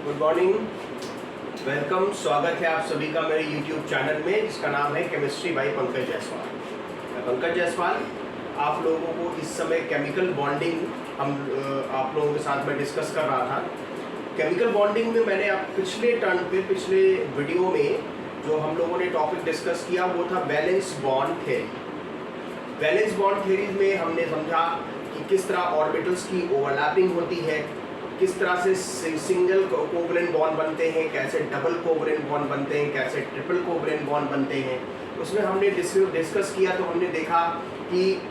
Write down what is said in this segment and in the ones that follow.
Good morning, welcome, स्वागत है आप सभी का मेरे YouTube चैनल में जिसका नाम है केमिस्ट्री बाय पंकज जायसवाल। मैं पंकज जायसवाल आप लोगों को इस समय केमिकल बॉन्डिंग आप लोगों के साथ में डिस्कस कर रहा था। केमिकल बॉन्डिंग में मैंने आप पिछले वीडियो में जो हम लोगों ने टॉपिक डिस्कस किया वो था valence bond theory. Valence bond theory में हमने समझा कि किस तरह ऑर्बिटल्स की ओवरलैपिंग होती है, किस तरह से सिंगल कोवलेंट बॉन्ड बनते हैं, कैसे डबल कोवलेंट बॉन्ड बनते हैं, कैसे ट्रिपल कोवलेंट बॉन्ड बनते हैं। उसमें हमने डिस्कस किया तो हमने देखा कि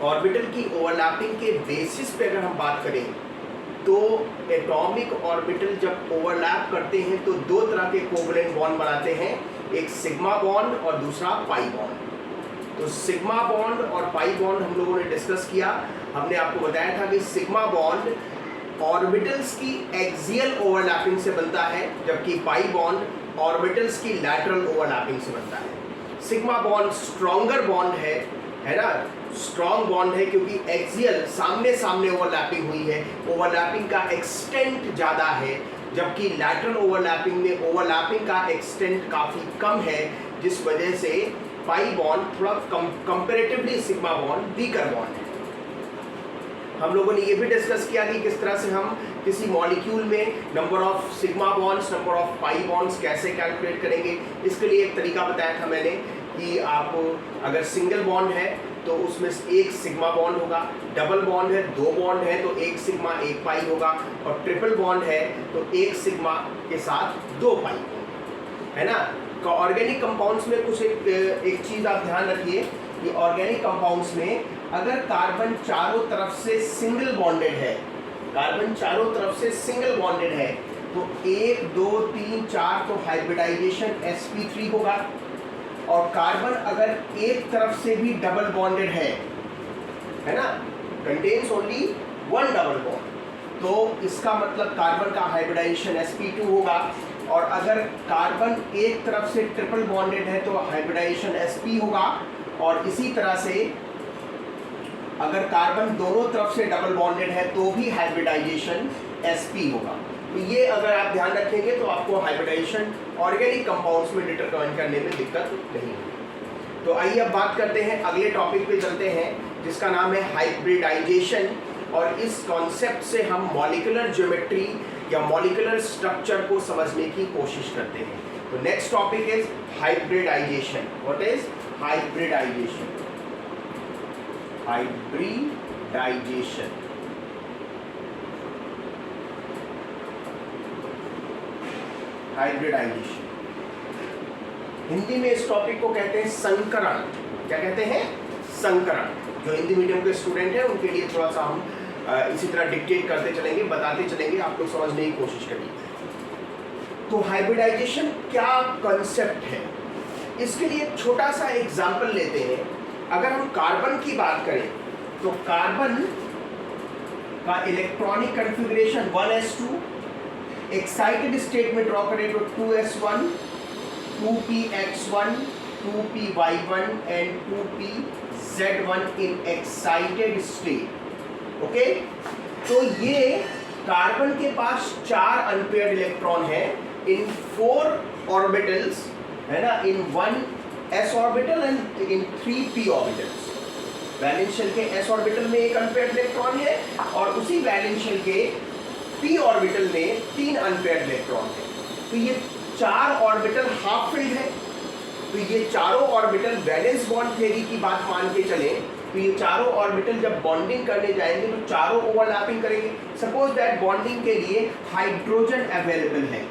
ऑर्बिटल की ओवरलैपिंग के बेसिस पे अगर हम बात करें तो एटॉमिक ऑर्बिटल जब ओवरलैप करते हैं तो दो तरह के कोवलेंट बॉन्ड बनाते हैं, एक सिग्मा बॉन्ड और दूसरा पाई बॉन्ड। तो सिग्मा बॉन्ड और पाई बॉन्ड हम लोगों ने डिस्कस किया। हमने आपको बताया था कि सिग्मा बॉन्ड ऑर्बिटल्स की एक्सियल ओवरलैपिंग से बनता है, जबकि पाई बॉन्ड ऑर्बिटल्स की लैटरल ओवरलैपिंग से बनता है। सिग्मा बॉन्ड स्ट्रॉन्गर बॉन्ड है ना, स्ट्रॉन्ग बॉन्ड है क्योंकि एक्सियल सामने सामने ओवरलैपिंग हुई है, ओवरलैपिंग का एक्सटेंट ज़्यादा है, जबकि लैटरल ओवरलैपिंग में ओवरलैपिंग का एक्सटेंट काफ़ी कम है, जिस वजह से पाई बॉन्ड थोड़ा comparatively sigma bond weaker bond है। हम लोगों ने ये भी डिस्कस किया कि किस तरह से हम किसी मॉलिक्यूल में number of sigma bonds, number of pi bonds कैसे कैलकुलेट करेंगे। इसके लिए एक तरीका बताया था मैंने कि आप अगर सिंगल बॉन्ड है तो उसमें एक सिग्मा बॉन्ड होगा, डबल बॉन्ड है, दो बॉन्ड है तो एक सिग्मा एक पाई होगा, और ट्रिपल बॉन्ड है तो एक सिग्मा के साथ दो पाई है ना। ऑर्गेनिक कंपाउंड्स में कुछ एक चीज़ आप ध्यान रखिए कि ऑर्गेनिक कंपाउंड्स में अगर कार्बन चारों तरफ से सिंगल बॉन्डेड है, कार्बन चारों तरफ से सिंगल बॉन्डेड है तो 1 2 3 4 तो हाइब्रिडाइजेशन sp3 होगा, और कार्बन अगर एक तरफ से भी डबल बॉन्डेड है ना, contains only one double bond, तो इसका मतलब कार्बन का हाइब्रिडाइजेशन sp2 होगा। और अगर कार्बन एक तरफ से ट्रिपल बॉन्डेड है तो हाइब्रिडाइजेशन sp होगा, और इसी तरह से अगर कार्बन दोनों तरफ से डबल बॉन्डेड है तो भी हाइब्रिडाइजेशन sp होगा। तो ये अगर आप ध्यान रखेंगे तो आपको हाइब्रिडाइजेशन ऑर्गेनिक कंपाउंड्स में डिटरमाइन करने में दिक्कत नहीं होगी। तो आइए अब बात करते हैं, अगले टॉपिक पे चलते हैं जिसका नाम है हाइब्रिडाइजेशन, और इस कॉन्सेप्ट से हम मॉलिक्यूलर ज्योमेट्री या मॉलिक्यूलर स्ट्रक्चर को समझने की कोशिश करते हैं। तो next topic is hybridisation. What is hybridisation? Hybridisation hybridisation Hindi में इस टॉपिक को कहते हैं संकरण। क्या कहते हैं? संकरण। जो हिंदी मीडियम के स्टूडेंट हैं उनके लिए थोड़ा सा हम इसी तरह डिक्टेट करते चलेंगे, बताते चलेंगे, आप लोग समझने की कोशिश करिए। तो हाइब्रिडाइजेशन क्या कंसेप्ट है, इसके लिए एक छोटा सा एग्जाम्पल लेते हैं। अगर हम कार्बन की बात करें तो कार्बन का electronic configuration 1s2, excited state में ड्रॉ करें तो 2s1, 2px1, 2py1 and 2pz1 in excited state. Okay, तो ये कार्बन के पास 4 अनपेयर्ड इलेक्ट्रॉन है इन 4 ऑर्बिटल्स, है ना, in 1s orbital and in 3p orbitals. Valence shell के s ऑर्बिटल में एक अनपेयर्ड इलेक्ट्रॉन है और उसी वैलेंस शेल के p ऑर्बिटल में 3 अनपेयर्ड इलेक्ट्रॉन है। तो ये 4 ऑर्बिटल हाफ फिल्ड है। तो ये चारों ऑर्बिटल वैलेंस बॉन्ड थ्योरी की बात मान के चले तो ये चारों ऑर्बिटल जब बॉन्डिंग करने जाएंगे तो चारों ओवरलैपिंग करेंगे। सपोज दैट बॉन्डिंग के लिए हाइड्रोजन अवेलेबल है,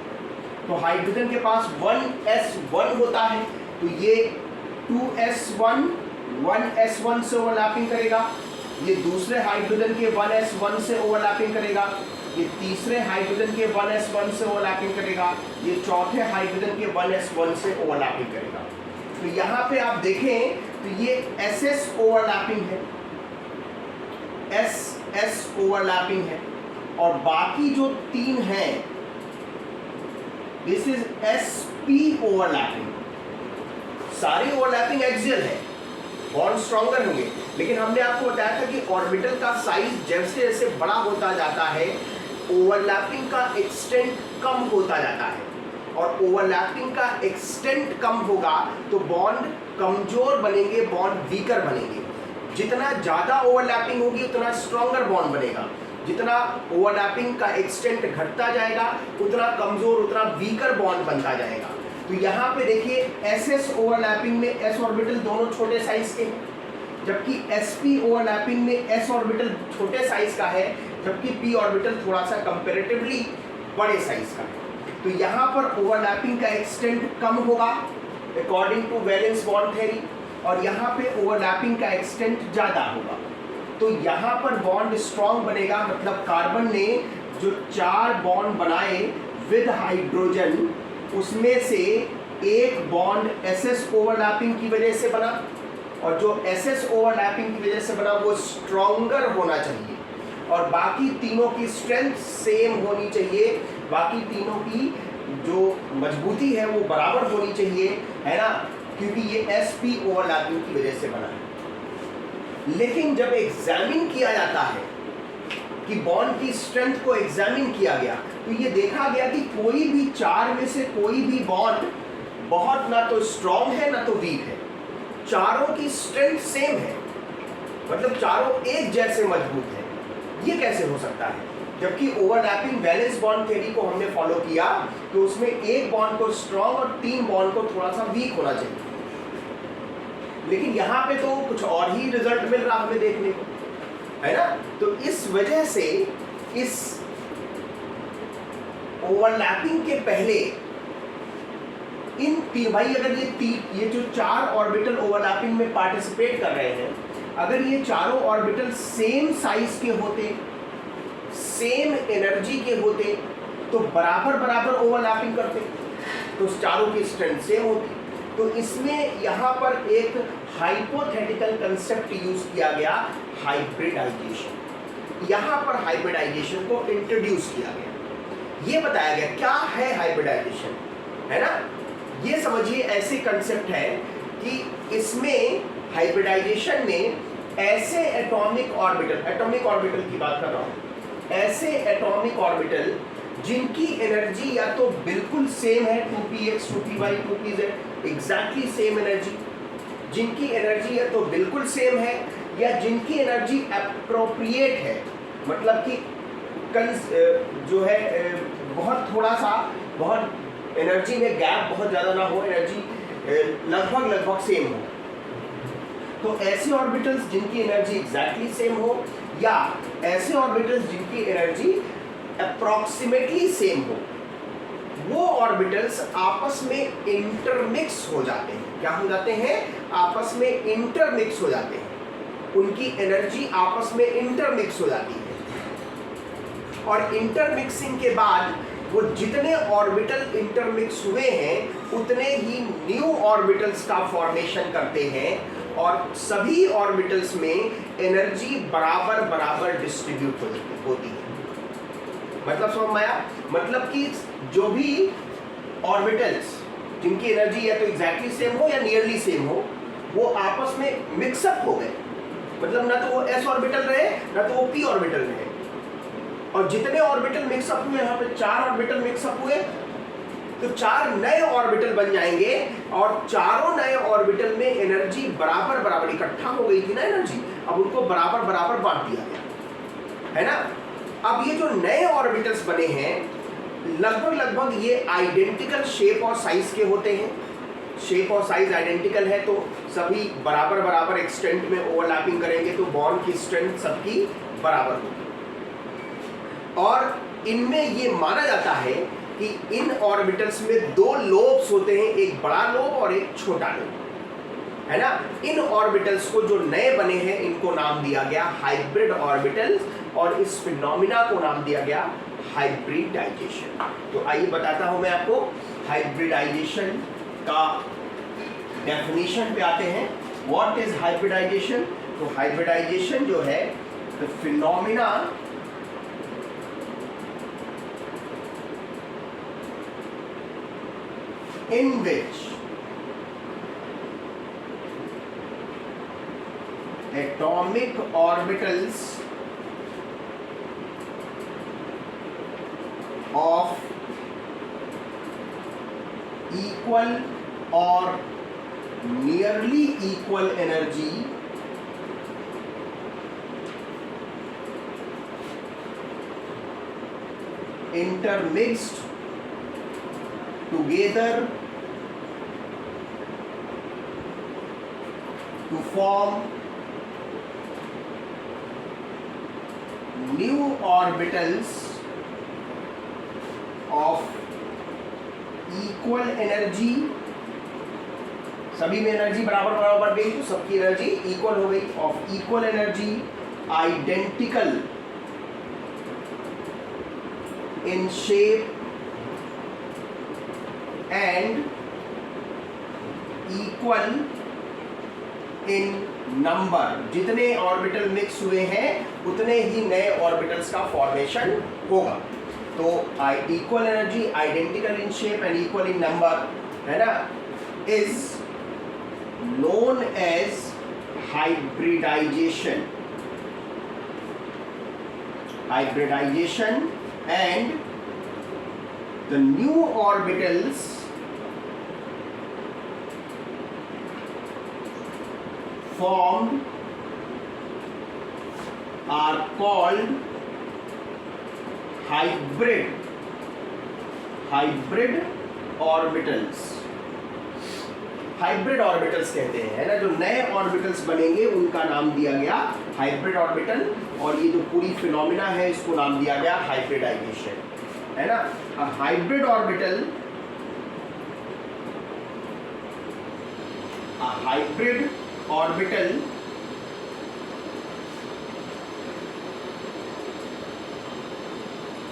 तो हाइड्रोजन के पास 1s1 होता है, तो ये 2s1 1s1 से ओवरलैपिंग करेगा, ये दूसरे हाइड्रोजन के 1s1 से ओवरलैपिंग करेगा, ये तीसरे हाइड्रोजन के 1s1 से ओवरलैपिंग करेगा, ये चौथे हाइड्रोजन के 1s1 से ओवरलैपिंग करेगा। तो यहाँ पे आप देखें तो ये ss ओवरलैपिंग है, ss ओवरलैपिंग है, और बाकी जो 3 हैं दिस इज sp ओवरलैपिंग। सारी ओवरलैपिंग एक्सियल है, बॉन्ड स्ट्रॉन्गर होंगे, लेकिन हमने आपको बताया था कि ऑर्बिटल का साइज जैसे जैसे बड़ा होता जाता है ओवरलैपिंग का एक्सटेंट कम होता जाता है, और ओवरलैपिंग का एक्सटेंट कम होगा तो बॉन्ड कमजोर बनेंगे, बॉन्ड वीकर बनेंगे। जितना ज़्यादा ओवरलैपिंग होगी उतना स्ट्रॉन्गर बॉन्ड बनेगा, जितना ओवरलैपिंग का एक्सटेंट घटता जाएगा उतना कमजोर, उतना वीकर बॉन्ड बनता जाएगा। तो यहाँ पे देखिए एसएस ओवरलैपिंग में एस ऑर्बिटल दोनों छोटे साइज के हैं, जबकि एसपी ओवरलैपिंग में एस ऑर्बिटल छोटे साइज का है, जबकि पी ऑर्बिटल थोड़ा सा कंपैरेटिवली बड़े साइज का है। तो यहाँ पर ओवरलैपिंग का एक्सटेंट कम होगा according to valence bond theory, और यहाँ पे ओवरलैपिंग का एक्सटेंट ज़्यादा होगा। तो यहाँ पर बॉन्ड स्ट्रॉन्ग बनेगा, मतलब कार्बन ने जो 4 बॉन्ड बनाए विद हाइड्रोजन, उसमें से एक बॉन्ड एसएस ओवरलैपिंग की वजह से बना, और जो एसएस ओवरलैपिंग की वजह से बना वो स्ट्रॉन्गर होना चाहिए, और बाकी तीनों की स्ट्रेंथ सेम होनी चाहिए, बाकी तीनों की जो मजबूती है वो बराबर होनी चाहिए, है ना, क्योंकि ये एसपी ओवरलैपिंग की वजह से बना है। लेकिन जब एग्जामिन किया जाता है कि बॉन्ड की स्ट्रेंथ को एग्जामिन किया गया, तो ये देखा गया कि कोई भी 4 में से कोई भी बॉन्ड बहुत ना तो स्ट्रॉन्ग है ना तो वीक है, चारों की स्ट्रेंथ सेम है, मतलब चारों एक जैसे मजबूत है। ये कैसे हो सकता है? जबकि ओवरलैपिंग वैलेंस बॉन्ड थ्योरी को हमने फॉलो किया तो उसमें एक बॉन्ड को स्ट्रॉन्ग और 3 बॉन्ड को थोड़ा सा वीक होना चाहिए, लेकिन यहाँ पे तो कुछ और ही रिजल्ट मिल रहा हमें देखने को, है ना। तो इस वजह से इस ओवरलैपिंग के पहले इन भाई अगर ये जो 4 ऑर्बिटल ओवरलैपिंग में पार्टिसिपेट कर रहे हैं, अगर ये चारों ऑर्बिटल सेम साइज के होते, सेम एनर्जी के होते, तो बराबर बराबर ओवरलैपिंग करते, तो चारों की स्ट्रेंथ सेम होती। तो इसमें यहाँ पर एक हाइपोथेटिकल कंसेप्ट यूज किया गया, हाइब्रिडाइजेशन। यहाँ पर हाइब्रिडाइजेशन को इंट्रोड्यूस किया गया, ये बताया गया क्या है हाइब्रिडाइजेशन, है ना। ये समझिए ऐसे कंसेप्ट है कि इसमें हाइब्रिडाइजेशन में ऐसे एटॉमिक ऑर्बिटल की बात कर रहा हूँ, ऐसे एटॉमिक ऑर्बिटल जिनकी एनर्जी या तो बिल्कुल सेम है, 2px 2py 2pz, exactly same energy, जिनकी एनर्जी या तो बिल्कुल सेम है या जिनकी एनर्जी एप्रोप्रिएट है, मतलब कि जो है बहुत थोड़ा सा, बहुत एनर्जी में गैप बहुत ज़्यादा ना हो, एनर्जी लगभग सेम हो। तो ऐसे ऑर्बिटल्स जिनकी एनर्जी एग्जैक्टली सेम हो, या ऐसे ऑर्बिटल्स जिनकी एनर्जी अप्रॉक्सीमेटली सेम हो, वो ऑर्बिटल्स आपस में इंटरमिक्स हो जाते हैं। क्या हो जाते हैं? आपस में इंटरमिक्स हो जाते हैं, उनकी एनर्जी आपस में इंटरमिक्स हो जाती है, और इंटरमिक्सिंग के बाद वो जितने ऑर्बिटल इंटरमिक्स हुए हैं उतने ही न्यू ऑर्बिटल्स का फॉर्मेशन करते हैं, और सभी ऑर्बिटल्स में एनर्जी बराबर बराबर डिस्ट्रीब्यूट होती है। मतलब समझ में आया? मतलब कि जो भी ऑर्बिटल्स जिनकी एनर्जी या तो एग्जैक्टली सेम हो या नियरली सेम हो, वो आपस में मिक्सअप हो गए, मतलब ना तो वो एस ऑर्बिटल रहे ना तो वो पी ऑर्बिटल रहे, और जितने ऑर्बिटल मिक्सअप हुए, यहाँ पे 4 ऑर्बिटल मिक्सअप हुए, तो 4 नए ऑर्बिटल बन जाएंगे, और चारों नए ऑर्बिटल में एनर्जी बराबर बराबर इकट्ठा हो गई थी ना एनर्जी, अब उनको बराबर बराबर बांट दिया गया, है ना। अब ये जो नए ऑर्बिटल्स बने हैं लगभग ये आइडेंटिकल शेप और साइज के होते हैं, शेप और साइज आइडेंटिकल है तो सभी बराबर बराबर एक्सटेंट में ओवरलैपिंग करेंगे, तो बॉन्ड की स्ट्रेंथ सबकी बराबर होगी। और इनमें ये माना जाता है कि इन ऑर्बिटल्स में 2 लोब्स होते हैं, एक बड़ा लोब और एक छोटा लोब, है ना। इन ऑर्बिटल्स को जो नए बने हैं इनको नाम दिया गया हाइब्रिड ऑर्बिटल्स, और इस फिनोमिना को नाम दिया गया हाइब्रिडाइजेशन। तो आइए बताता हूं मैं आपको हाइब्रिडाइजेशन का डेफिनेशन पे आते हैं। What is hybridisation? तो हाइब्रिडाइजेशन जो है the phenomena in which atomic orbitals of equal or nearly equal energy intermixed together to form new orbitals of equal energy। सभी में एनर्जी बराबर बराबर बढ़ गई तो सबकी एनर्जी इक्वल हो गई। Of equal energy identical in shape and equal in number. जितने ऑर्बिटल मिक्स हुए हैं उतने ही नए ऑर्बिटल्स का फॉर्मेशन होगा। तो equal energy identical in shape and equal in number है ना, is known as hybridization and the new orbitals formed are called hybrid orbitals। Hybrid orbitals कहते हैं, है ना, जो नए ऑर्बिटल्स बनेंगे उनका नाम दिया गया हाइब्रिड ऑर्बिटल। और ये जो पूरी फिनोमिना है इसको नाम दिया गया हाइब्रिडाइजेशन, है ना। Hybrid orbital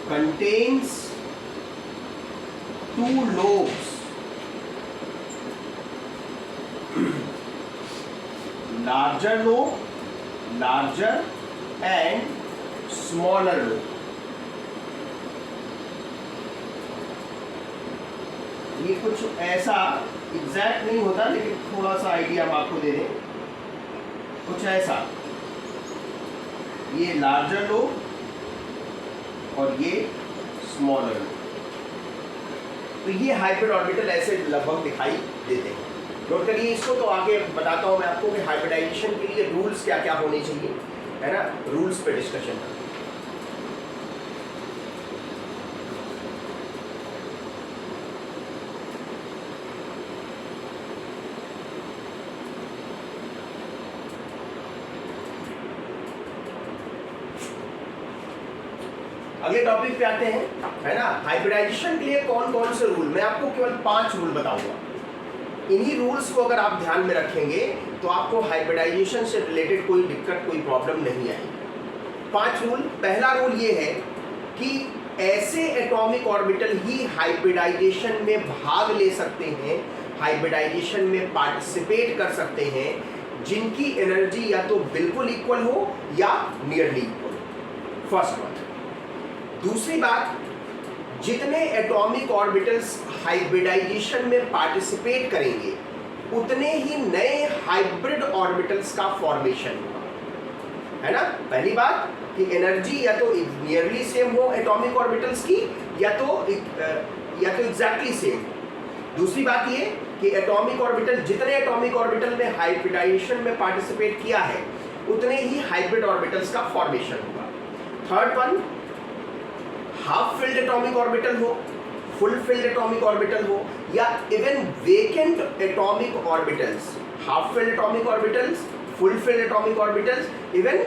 contains two lobes, larger and smaller lobe। ये कुछ ऐसा एग्जैक्ट नहीं होता लेकिन थोड़ा सा आइडिया हम आपको दे दें। कुछ ऐसा, ये लार्जर लोब और ये स्मॉलर लोब। तो ये हाइब्रिड ऑर्बिटल ऐसे लगभग दिखाई देते हैं। नोट करिए इसको। तो आगे बताता हूं मैं आपको कि हाइब्रिडाइजेशन के लिए रूल्स क्या क्या होने चाहिए, है ना। रूल्स पे डिस्कशन करते हैं। अगले टॉपिक पे आते हैं, है ना। हाइब्रिडाइजेशन के लिए कौन कौन से रूल, मैं आपको केवल 5 रूल बताऊंगा। इन्हीं रूल्स को अगर आप ध्यान में रखेंगे तो आपको हाइब्रिडाइजेशन से रिलेटेड कोई दिक्कत, कोई प्रॉब्लम नहीं आएगी। 5 रूल। पहला रूल ये है कि ऐसे एटॉमिक ऑर्बिटल ही हाइब्रिडाइजेशन में भाग ले सकते हैं, हाइब्रिडाइजेशन में पार्टिसिपेट कर सकते हैं, जिनकी एनर्जी या तो बिल्कुल इक्वल हो या नियरली इक्वल हो। फर्स्ट बात। दूसरी बात, जितने एटॉमिक ऑर्बिटल्स हाइब्रिडाइजेशन में पार्टिसिपेट करेंगे उतने ही नए हाइब्रिड ऑर्बिटल्स का फॉर्मेशन होगा, है ना। पहली बात कि एनर्जी या तो नियरली सेम हो एटॉमिक ऑर्बिटल्स की या तो एग्जैक्टली सेम। दूसरी बात ये कि एटॉमिक ऑर्बिटल, जितने एटॉमिक ऑर्बिटल ने हाइब्रिडाइजेशन में पार्टिसिपेट किया है उतने ही हाइब्रिड ऑर्बिटल्स का फॉर्मेशन होगा। Third one, half filled atomic orbital हो, फुल फिल्ड एटॉमिक ऑर्बिटल हो या even vacant atomic orbitals, half filled atomic orbitals, full field atomic orbitals, even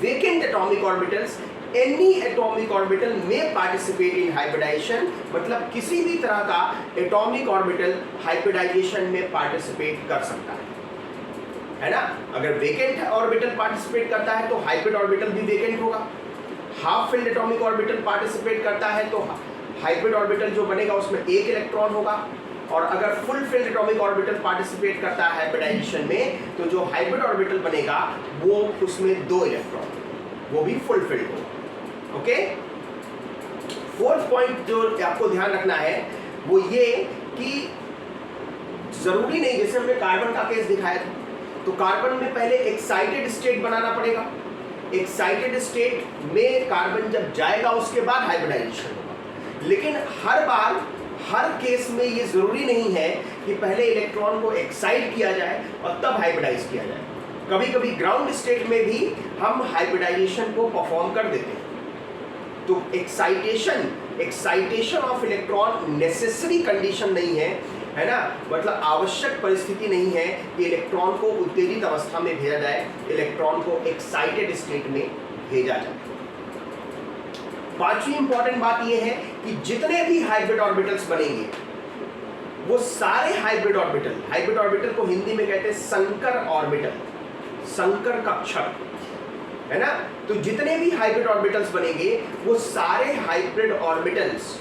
vacant atomic orbitals, any atomic orbital में participate in hybridisation. मतलब किसी भी तरह का atomic orbital hybridisation में पार्टिसिपेट कर सकता है ना। अगर वेकेंट ऑर्बिटल पार्टिसिपेट करता है तो हाइब्रिड ऑर्बिटल भी वेकेंट होगा। Half filled atomic orbital participate करता है तो हाइब्रिड ऑर्बिटल जो बनेगा उसमें 1 इलेक्ट्रॉन होगा। और अगर full field atomic orbital participate करता है हाइब्रिडाइजेशन में तो जो हाइब्रिड ऑर्बिटल बनेगा वो उसमें 2 इलेक्ट्रॉन, वो भी फुल फिल्ड होगा। ओके। फोर्थ पॉइंट जो आपको ध्यान रखना है वो ये कि जरूरी नहीं, जैसे हमने कार्बन का केस दिखाया था तो कार्बन में पहले एक्साइटेड स्टेट बनाना पड़ेगा। एक्साइटेड स्टेट में कार्बन जब जाएगा उसके बाद हाइब्रिडाइजेशन होगा। लेकिन हर बार हर केस में ये जरूरी नहीं है कि पहले इलेक्ट्रॉन को एक्साइट किया जाए और तब हाइब्रिडाइज किया जाए। कभी कभी ग्राउंड स्टेट में भी हम हाइब्रिडाइजेशन को परफॉर्म कर देते हैं। तो excitation of electron necessary condition नहीं है ना, मतलब आवश्यक परिस्थिति नहीं है कि इलेक्ट्रॉन को उत्तेजित अवस्था में भेजा जाए, इलेक्ट्रॉन को एक्साइटेड स्टेट में भेजा जाए। पांचवी इंपॉर्टेंट बात यह है कि जितने भी हाइब्रिड ऑर्बिटल्स बनेंगे वो सारे हाइब्रिड ऑर्बिटल को हिंदी में कहते हैं संकर ऑर्बिटल, संकर कक्षक, है ना। तो जितने भी हाइब्रिड ऑर्बिटल्स बनेंगे वो सारे हाइब्रिड ऑर्बिटल्स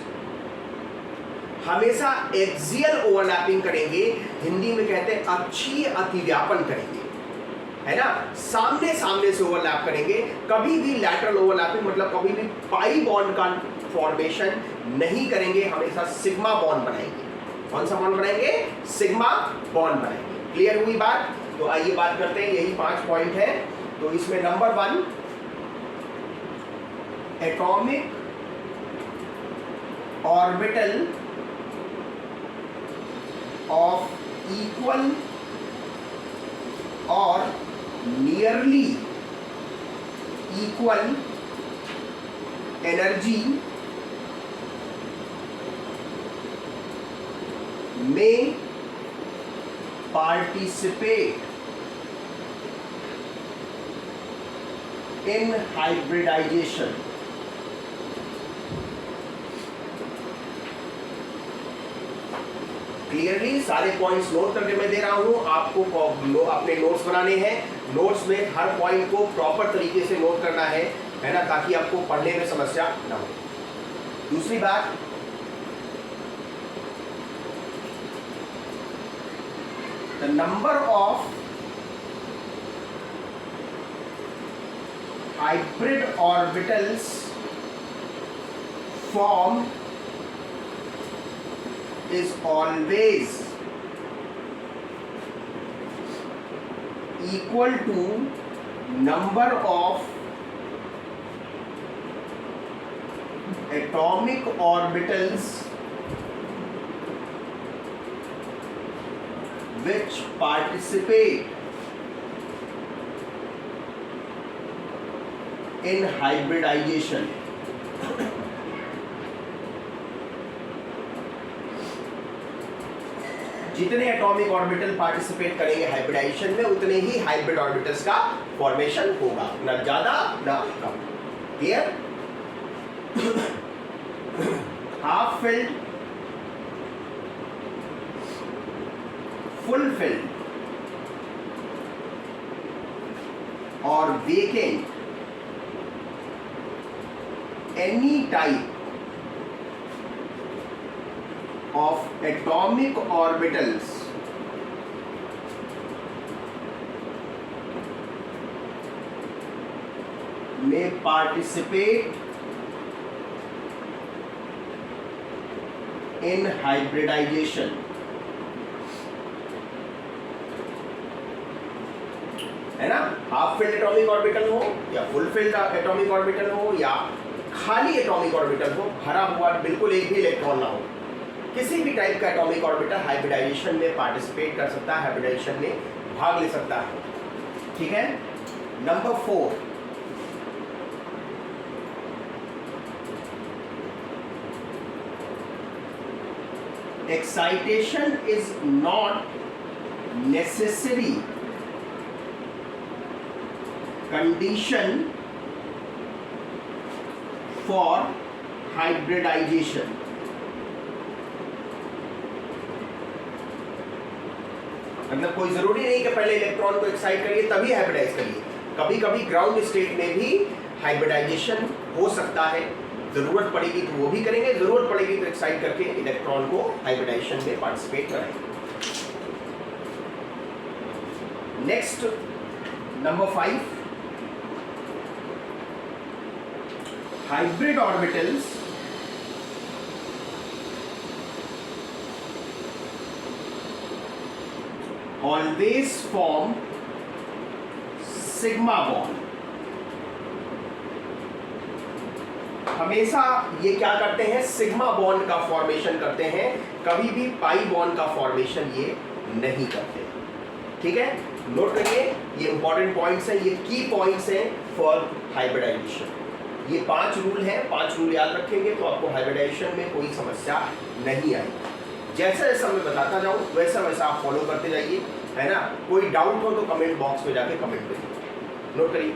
हमेशा एक्सियल ओवरलैपिंग करेंगे, हिंदी में कहते हैं अक्षीय अतिव्यापन करेंगे, है ना। सामने सामने से ओवरलैप करेंगे, कभी भी लैटरल ओवरलैपिंग मतलब कभी भी पाई बॉन्ड का फॉर्मेशन नहीं करेंगे, हमेशा सिग्मा बॉन्ड बनाएंगे। कौन सा बॉन्ड बनाएंगे? सिग्मा बॉन्ड बनाएंगे। क्लियर हुई बात? तो आइए बात करते हैं, यही 5 पॉइंट है। तो इसमें number 1 atomic orbital of equal और नियरली इक्वल एनर्जी में पार्टिसिपेट इन हाइब्रिडाइजेशन। क्लियरली सारे पॉइंट्स नोट करके मैं दे रहा हूं आपको, अपने नोट्स बनाने हैं। नोट्स में हर पॉइंट को प्रॉपर तरीके से नोट करना है ना, ताकि आपको पढ़ने में समस्या ना हो। दूसरी बात, the number of hybrid orbitals form is always equal to number of atomic orbitals which participate in hybridization। जितने एटॉमिक ऑर्बिटल पार्टिसिपेट करेंगे हाइब्रिडाइजेशन में, उतने ही हाइब्रिड ऑर्बिटल्स का फॉर्मेशन होगा, ना ज्यादा ना कम। Clear? Half filled, full filled और vacant, any type of atomic orbitals may participate in hybridization। है ना। हाफ फील्ड एटॉमिक ऑर्बिटल हो या फुल फील्ड एटॉमिक ऑर्बिटल हो या खाली एटॉमिक ऑर्बिटल हो, भरा हुआ बिल्कुल एक भी इलेक्ट्रॉन ना हो, किसी भी टाइप का एटॉमिक ऑर्बिटल हाइब्रिडाइजेशन में पार्टिसिपेट कर सकता है, हाइब्रिडाइजेशन में भाग ले सकता है। ठीक है। Number 4, excitation is not necessary condition for hybridisation. मतलब कोई जरूरी नहीं कि पहले इलेक्ट्रॉन को एक्साइट करिए तभी हाइब्रिडाइज करिए। कभी कभी ग्राउंड स्टेट में भी हाइब्रिडाइजेशन हो सकता है, जरूरत पड़ेगी तो वो भी करेंगे, जरूरत पड़ेगी तो एक्साइट करके इलेक्ट्रॉन को हाइब्रिडाइजेशन में पार्टिसिपेट कराएंगे। Next number 5, hybrid orbitals always form sigma bond। हमेशा ये क्या करते हैं, सिग्मा बॉन्ड का फॉर्मेशन करते हैं, कभी भी पाई बॉन्ड का फॉर्मेशन ये नहीं करते। ठीक है, नोट करिए, ये इंपॉर्टेंट पॉइंट्स हैं, ये की पॉइंट्स हैं फॉर हाइब्रिडाइजेशन। ये 5 रूल हैं, 5 रूल याद रखेंगे तो आपको हाइब्रिडाइजेशन में कोई समस्या नहीं आएगी। जैसा जैसा मैं बताता जाऊँ वैसा वैसा आप फॉलो करते जाइए, है ना। कोई डाउट हो तो कमेंट बॉक्स में जाके कमेंट करिए, नोट करिए।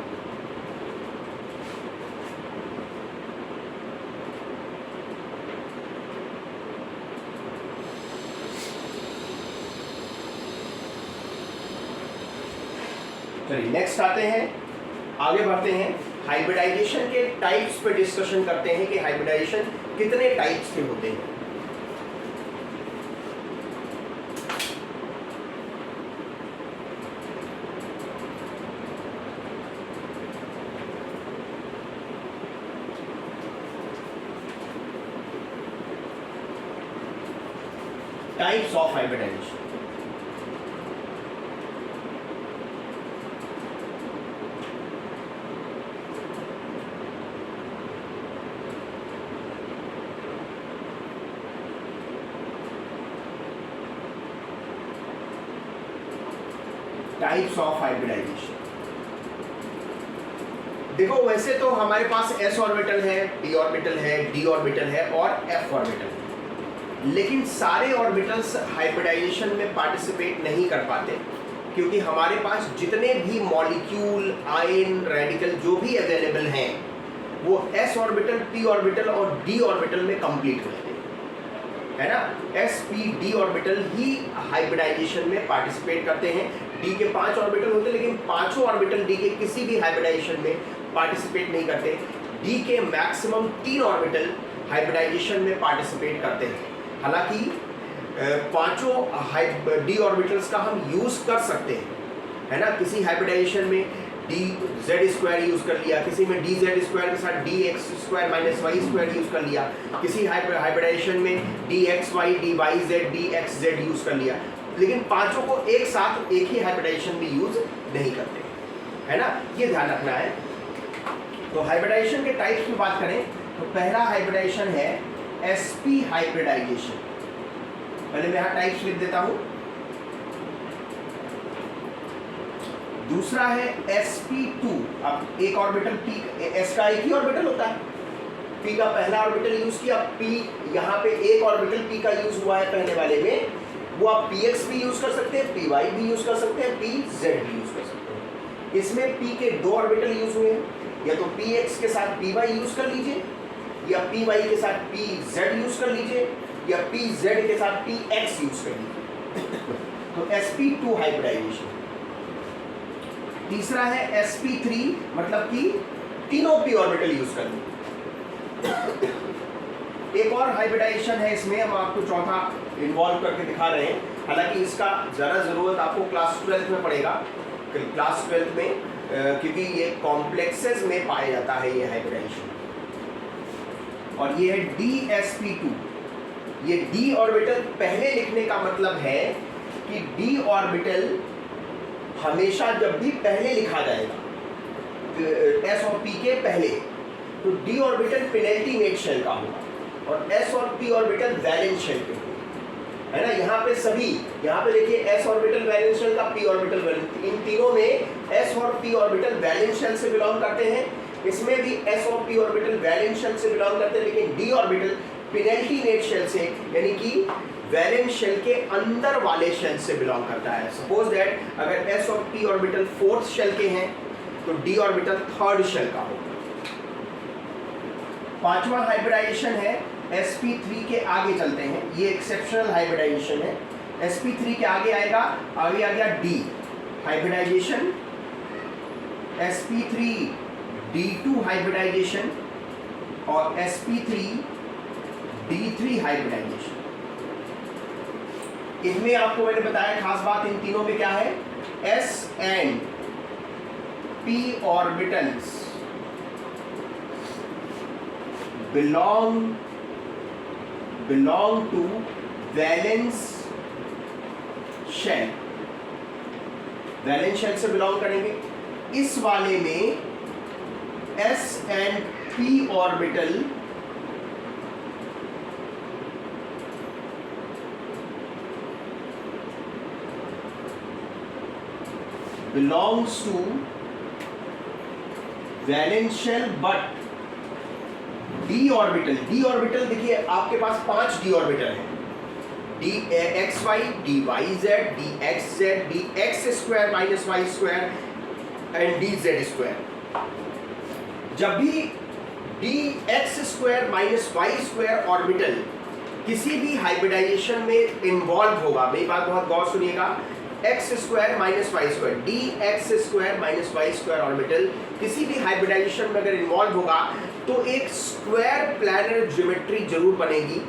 चलिए नेक्स्ट आते हैं, आगे बढ़ते हैं, हाइब्रिडाइजेशन के टाइप्स पे डिस्कशन करते हैं कि हाइब्रिडाइजेशन कितने टाइप्स के होते हैं। Types of hybridisation. Types of hybridisation, देखो वैसे तो हमारे पास s ऑर्बिटल है, p ऑर्बिटल है, d ऑर्बिटल है और f ऑर्बिटल है, लेकिन सारे ऑर्बिटल्स हाइब्रिडाइजेशन में पार्टिसिपेट नहीं कर पाते, क्योंकि हमारे पास जितने भी मॉलिक्यूल, आयन, रेडिकल जो भी अवेलेबल हैं वो s ऑर्बिटल, p ऑर्बिटल और d ऑर्बिटल में कंप्लीट होते हैं, है ना। s, p, d ऑर्बिटल ही हाइब्रिडाइजेशन में पार्टिसिपेट करते हैं। d के 5 ऑर्बिटल होते हैं, लेकिन पांचों ऑर्बिटल d के किसी भी हाइब्रिडाइजेशन में पार्टिसिपेट नहीं करते। d के मैक्सिमम 3 ऑर्बिटल हाइब्रिडाइजेशन में पार्टिसिपेट करते हैं। हालांकि पांचों d ऑर्बिटल्स का हम यूज कर सकते हैं, है ना। किसी हाइब्रिडाइजेशन में dz² यूज कर लिया, किसी में dz² के साथ dx² - y² यूज कर लिया, किसी हाइब्रिडाइजेशन में dxy, dyz, dxz यूज कर लिया, लेकिन पांचों को एक साथ एक ही हाइब्रिडाइजेशन में यूज नहीं करते, है ना। ये ध्यान रखना है। तो हाइब्रिडाइजेशन के टाइप्स की बात करें तो पहला हाइब्रिडाइजेशन है sp हाइब्रिडाइजेशन। पहले मैं यहाँ टाइप्स लिख देता हूँ। दूसरा है sp2। अब एक ऑर्बिटल p, s का एक ही ऑर्बिटल होता है, p का पहला ऑर्बिटल यूज किया, p यहाँ पे एक ऑर्बिटल p का यूज हुआ है पहले वाले में, वो आप px भी यूज कर सकते हैं, py भी यूज कर सकते हैं, pz भी यूज कर सकते हैं। इसमें p के 2 ऑर्बिटल यूज हुए हैं, या तो px के साथ py यूज कर लीजिए, या py के साथ pz यूज कर लीजिए, या pz के साथ px यूज कर लीजिए। तो sp2 हाइब्रिडाइजेशन। तीसरा है sp3, मतलब कि तीनों p ऑर्बिटल यूज कर लीजिए। एक और हाइब्रिडाइजेशन है, इसमें हम आपको चौथा इन्वॉल्व करके दिखा रहे हैं, हालांकि इसका ज़रा ज़रूरत आपको क्लास 12th में पड़ेगा, क्लास 12th में, क्योंकि ये कॉम्प्लेक्सेस में पाया जाता है ये हाइब्रिडाइजेशन। और ये है dsp2। ये d ऑर्बिटल पहले लिखने का मतलब है कि d ऑर्बिटल हमेशा जब भी पहले लिखा जाएगा s और p के पहले, तो d ऑर्बिटल पेनल्टीमेट शेल का होगा और s और p ऑर्बिटल वैलेंस शेल के होंगे, है ना। यहाँ पे सभी, यहाँ पे देखिए s ऑर्बिटल वैलेंस शेल का, p ऑर्बिटल वैलेंस, इन तीनों में s और p ऑर्बिटल वैलेंस शेल से बिलोंग करते हैं। इसमें भी s और p ऑर्बिटल वैलेंस शेल से बिलोंग करते हैं, लेकिन d ऑर्बिटल पेनल्टीमेट शेल से, यानी कि वैलेंस शेल के अंदर वाले शेल से बिलोंग करता है। सपोज दैट अगर s और p ऑर्बिटल 4th शेल के हैं तो d ऑर्बिटल 3rd शेल का होगा। पांचवा हाइब्रिडाइजेशन है sp3 के आगे चलते हैं, ये एक्सेप्शनल हाइब्रिडाइजेशन है। sp3 के आगे आएगा, आगे आ गया d hybridisation, sp3 d2 hybridisation और sp3 d3 हाइब्रिडाइजेशन। इनमें आपको मैंने बताया खास बात इन तीनों में क्या है, s and p orbitals belong to valence shell. Valence shell से बिलोंग करेंगे। इस वाले में s and p orbital belongs to valence shell but d orbital देखिए आपके पास 5 d ऑर्बिटल है, D x Y, D Y Z, D x square minus Y square and D Z square. जब भी D x square minus Y square orbital किसी भी hybridisation में involve होगा, मेरी बात बहुत गौर सुनिएगा, X square minus Y square, D x square minus Y square orbital किसी भी हाइब्रिडाइजेशन में अगर इन्वॉल्व होगा तो एक स्क्वायर प्लैनर ज्योमेट्री जरूर बनेगी।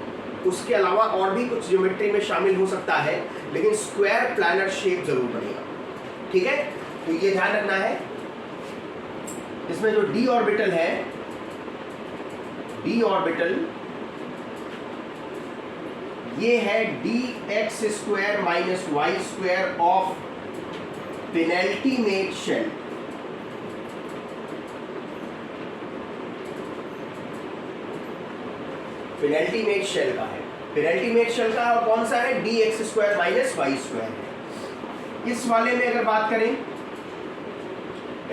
उसके अलावा और भी कुछ ज्योमेट्री में शामिल हो सकता है, लेकिन स्क्वायर प्लैनर शेप जरूर बनेगा। ठीक है, तो ये ध्यान रखना है। इसमें जो डी ऑर्बिटल है, डी ऑर्बिटल ये है D x square minus Y square of penultimate shell. Penultimate shell का है, पेनल्टीमेट शेल का और कौन सा है, D x square minus Y square है। इस वाले में अगर बात करें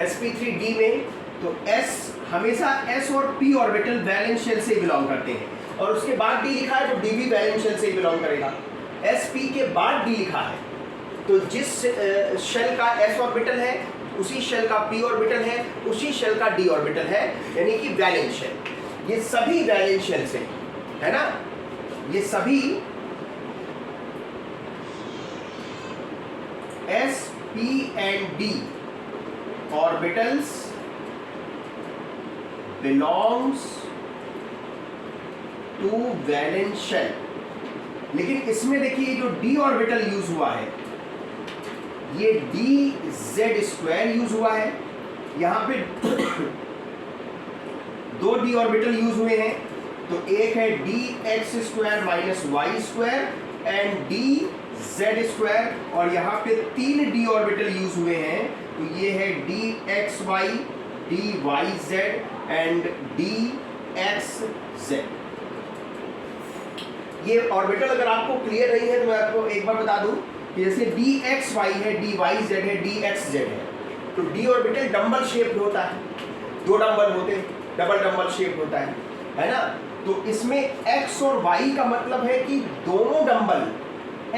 sp3d में, तो s हमेशा s और p ऑर्बिटल वैलेंस शेल से बिलोंग करते हैं, और उसके बाद d लिखा है तो d भी वैलेंस शेल से बिलोंग करेगा। sp के बाद d लिखा है तो जिस शेल का s ऑर्बिटल है उसी शेल का p ऑर्बिटल है, उसी शेल का d ऑर्बिटल है, यानी कि वैलेंस शेल। ये सभी वैलेंस शेल से है ना, ये सभी s p and d orbitals belongs to valence shell। लेकिन इसमें देखिए जो d ऑर्बिटल यूज हुआ है ये dz स्क्वायर यूज हुआ है, यहां पे दो d ऑर्बिटल यूज हुए हैं, तो एक है D x square minus Y square and D Z square, और यहाँ पे 3 डी ऑर्बिटल यूज हुए हैं, तो ये है D x Y, D Y z and d x z. ये ऑर्बिटल अगर आपको क्लियर नहीं है तो मैं आपको एक बार बता दूं कि जैसे डी एक्स वाई है, डी वाई जेड है, डी एक्स जेड है, तो डी ऑर्बिटल डंबल शेप होता है, 2 डंबल होते हैं, डबल डंबल शेप होता है ना। तो इसमें x और y का मतलब है कि दोनों डंबल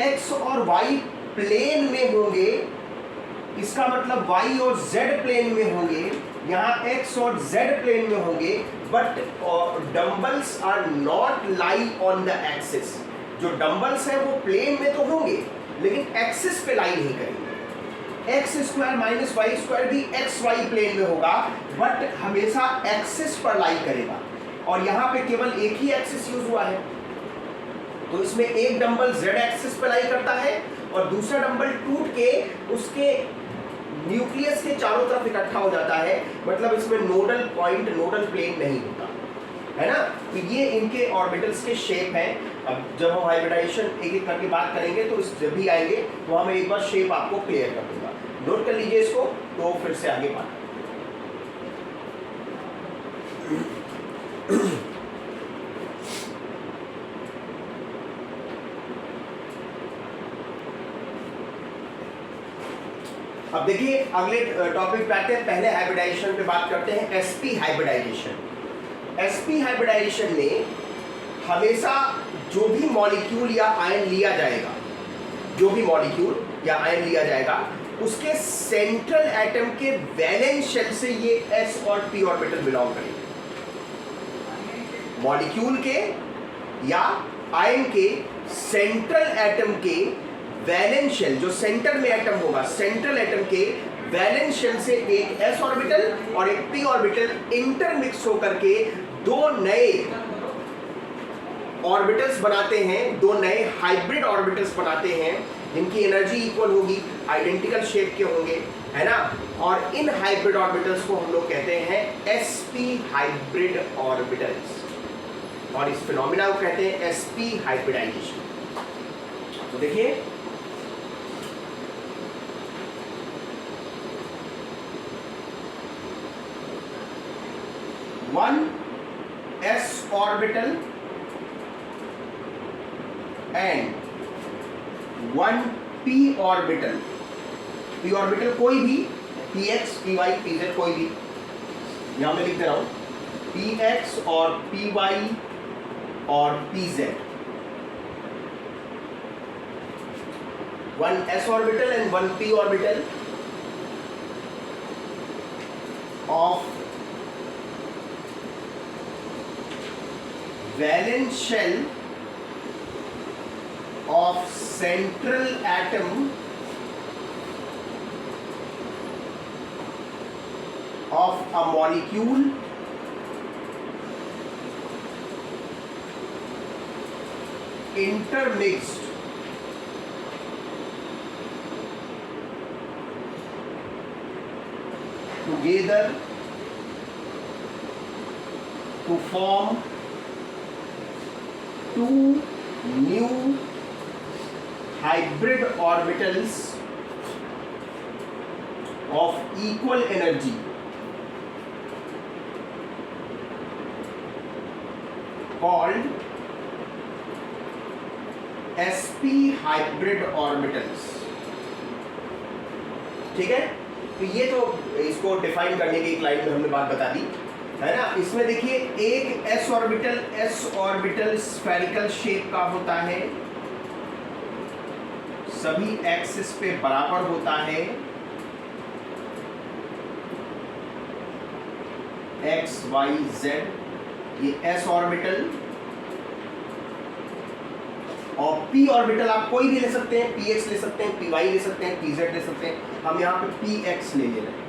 x और y प्लेन में होंगे, इसका मतलब y और z प्लेन में होंगे, यहाँ x और z प्लेन में होंगे, but dumbbells are not lie on the axis. जो डंबल्स है वो प्लेन में तो होंगे लेकिन एक्सिस पे लाई नहीं करेंगे। X square minus Y square भी एक्स वाई प्लेन में होगा बट हमेशा एक्सिस पर लाई करेगा, और यहाँ पे केवल एक ही एक्सिस यूज हुआ है, तो इसमें एक डंबल z एक्सिस पर लाई करता है और दूसरा डंबल टूट के उसके न्यूक्लियस के चारों तरफ इकट्ठा हो जाता है, मतलब इसमें नोडल पॉइंट, नोडल प्लेन नहीं होता है ना। तो ये इनके ऑर्बिटल्स के शेप हैं। अब जब हम हाइब्रिडाइजेशन एक एक करके बात करेंगे तो इस जब भी आएंगे तो हम एक बार शेप आपको क्लियर कर दूंगा, नोट कर लीजिए इसको, तो फिर से आगे बात। अब देखिए अगले टॉपिक पे आते हैं। पहले हाइब्रिडाइजेशन पे बात करते हैं, sp हाइब्रिडाइजेशन। sp हाइब्रिडाइजेशन में हमेशा जो भी मॉलिक्यूल या आयन लिया जाएगा, जो भी मॉलिक्यूल या आयन लिया जाएगा उसके सेंट्रल एटम के वैलेंस शेल से ये s और p ऑर्बिटल बिलोंग करेंगे। मॉलिक्यूल के या आयन के सेंट्रल एटम के वैलेंस शेल, जो सेंटर में एटम होगा, सेंट्रल एटम के वैलेंस शेल से एक s ऑर्बिटल और एक p ऑर्बिटल इंटरमिक्स होकर के दो नए ऑर्बिटल्स बनाते हैं, दो नए हाइब्रिड ऑर्बिटल्स बनाते हैं जिनकी एनर्जी इक्वल होगी, आइडेंटिकल शेप के होंगे, है ना। और इन हाइब्रिड ऑर्बिटल्स को हम लोग कहते हैं sp हाइब्रिड ऑर्बिटल्स, और इस फिनोमिना को कहते हैं sp हाइब्रिडाइजेशन। तो देखिए 1 s orbital and 1 p orbital. p orbital कोई भी, px, py, pz कोई भी, यहां मैं लिख दे रहा हूं px और py और pz. 1 s orbital and 1 p orbital of valence shell of central atom of a molecule intermixed together to form two new hybrid orbitals of equal energy called sp hybrid orbitals. ठीक है, तो ये तो इसको define करने की एक line में हमने बात बता दी है ना. इसमें देखिए एक s ऑर्बिटल स्फेरिकल शेप का होता है, सभी एक्सिस पे बराबर होता है, x y z, ये s ऑर्बिटल. और p ऑर्बिटल आप कोई भी ले सकते हैं, px ले सकते हैं, py ले सकते हैं, pz ले सकते हैं. हम यहां पे px ले रहे हैं.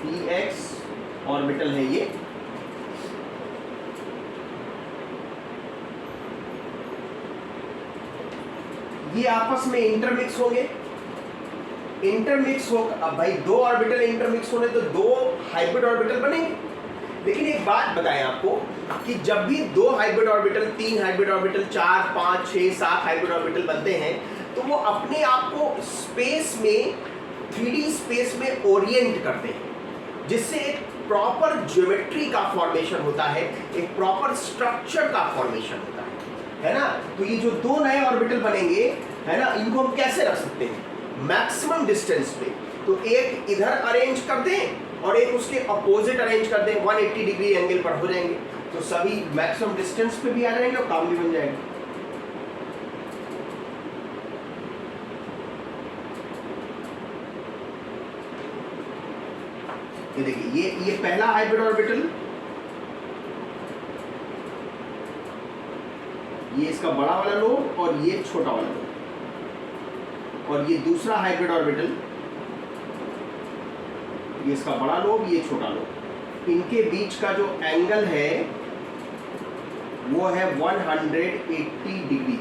px ऑर्बिटल है ये. ये आपस में इंटरमिक्स होंगे. इंटरमिक्स हो, अब भाई दो ऑर्बिटल इंटरमिक्स होने तो दो हाइब्रिड ऑर्बिटल बनेंगे. लेकिन एक बात बताएं आपको कि जब भी दो हाइब्रिड ऑर्बिटल, तीन हाइब्रिड ऑर्बिटल, 4, 5, 6, 7 हाइब्रिड ऑर्बिटल बनते हैं तो वो अपने आप को स्पेस में, 3D स्पेस में ओरिएंट करते हैं, जिससे एक प्रॉपर ज्योमेट्री का फॉर्मेशन होता है, एक प्रॉपर स्ट्रक्चर का फॉर्मेशन होता है ना. तो ये जो दो नए ऑर्बिटल बनेंगे है ना, इनको हम कैसे रख सकते हैं? मैक्सिमम डिस्टेंस पे. तो एक इधर अरेंज कर दें और एक उसके अपोजिट अरेंज कर दें, 180 डिग्री एंगल पर हो जाएंगे. तो सभी मैक्सिमम डिस्टेंस पे भी आ जाएंगे और काम भी बन जाएगा. ये देखिए, ये पहला हाइब्रिड ऑर्बिटल, ये इसका बड़ा वाला लोब और ये छोटा वाला लोब, और ये दूसरा हाइब्रिड ऑर्बिटल, ये इसका बड़ा लोब, ये छोटा लोब. इनके बीच का जो एंगल है वो है 180 डिग्री.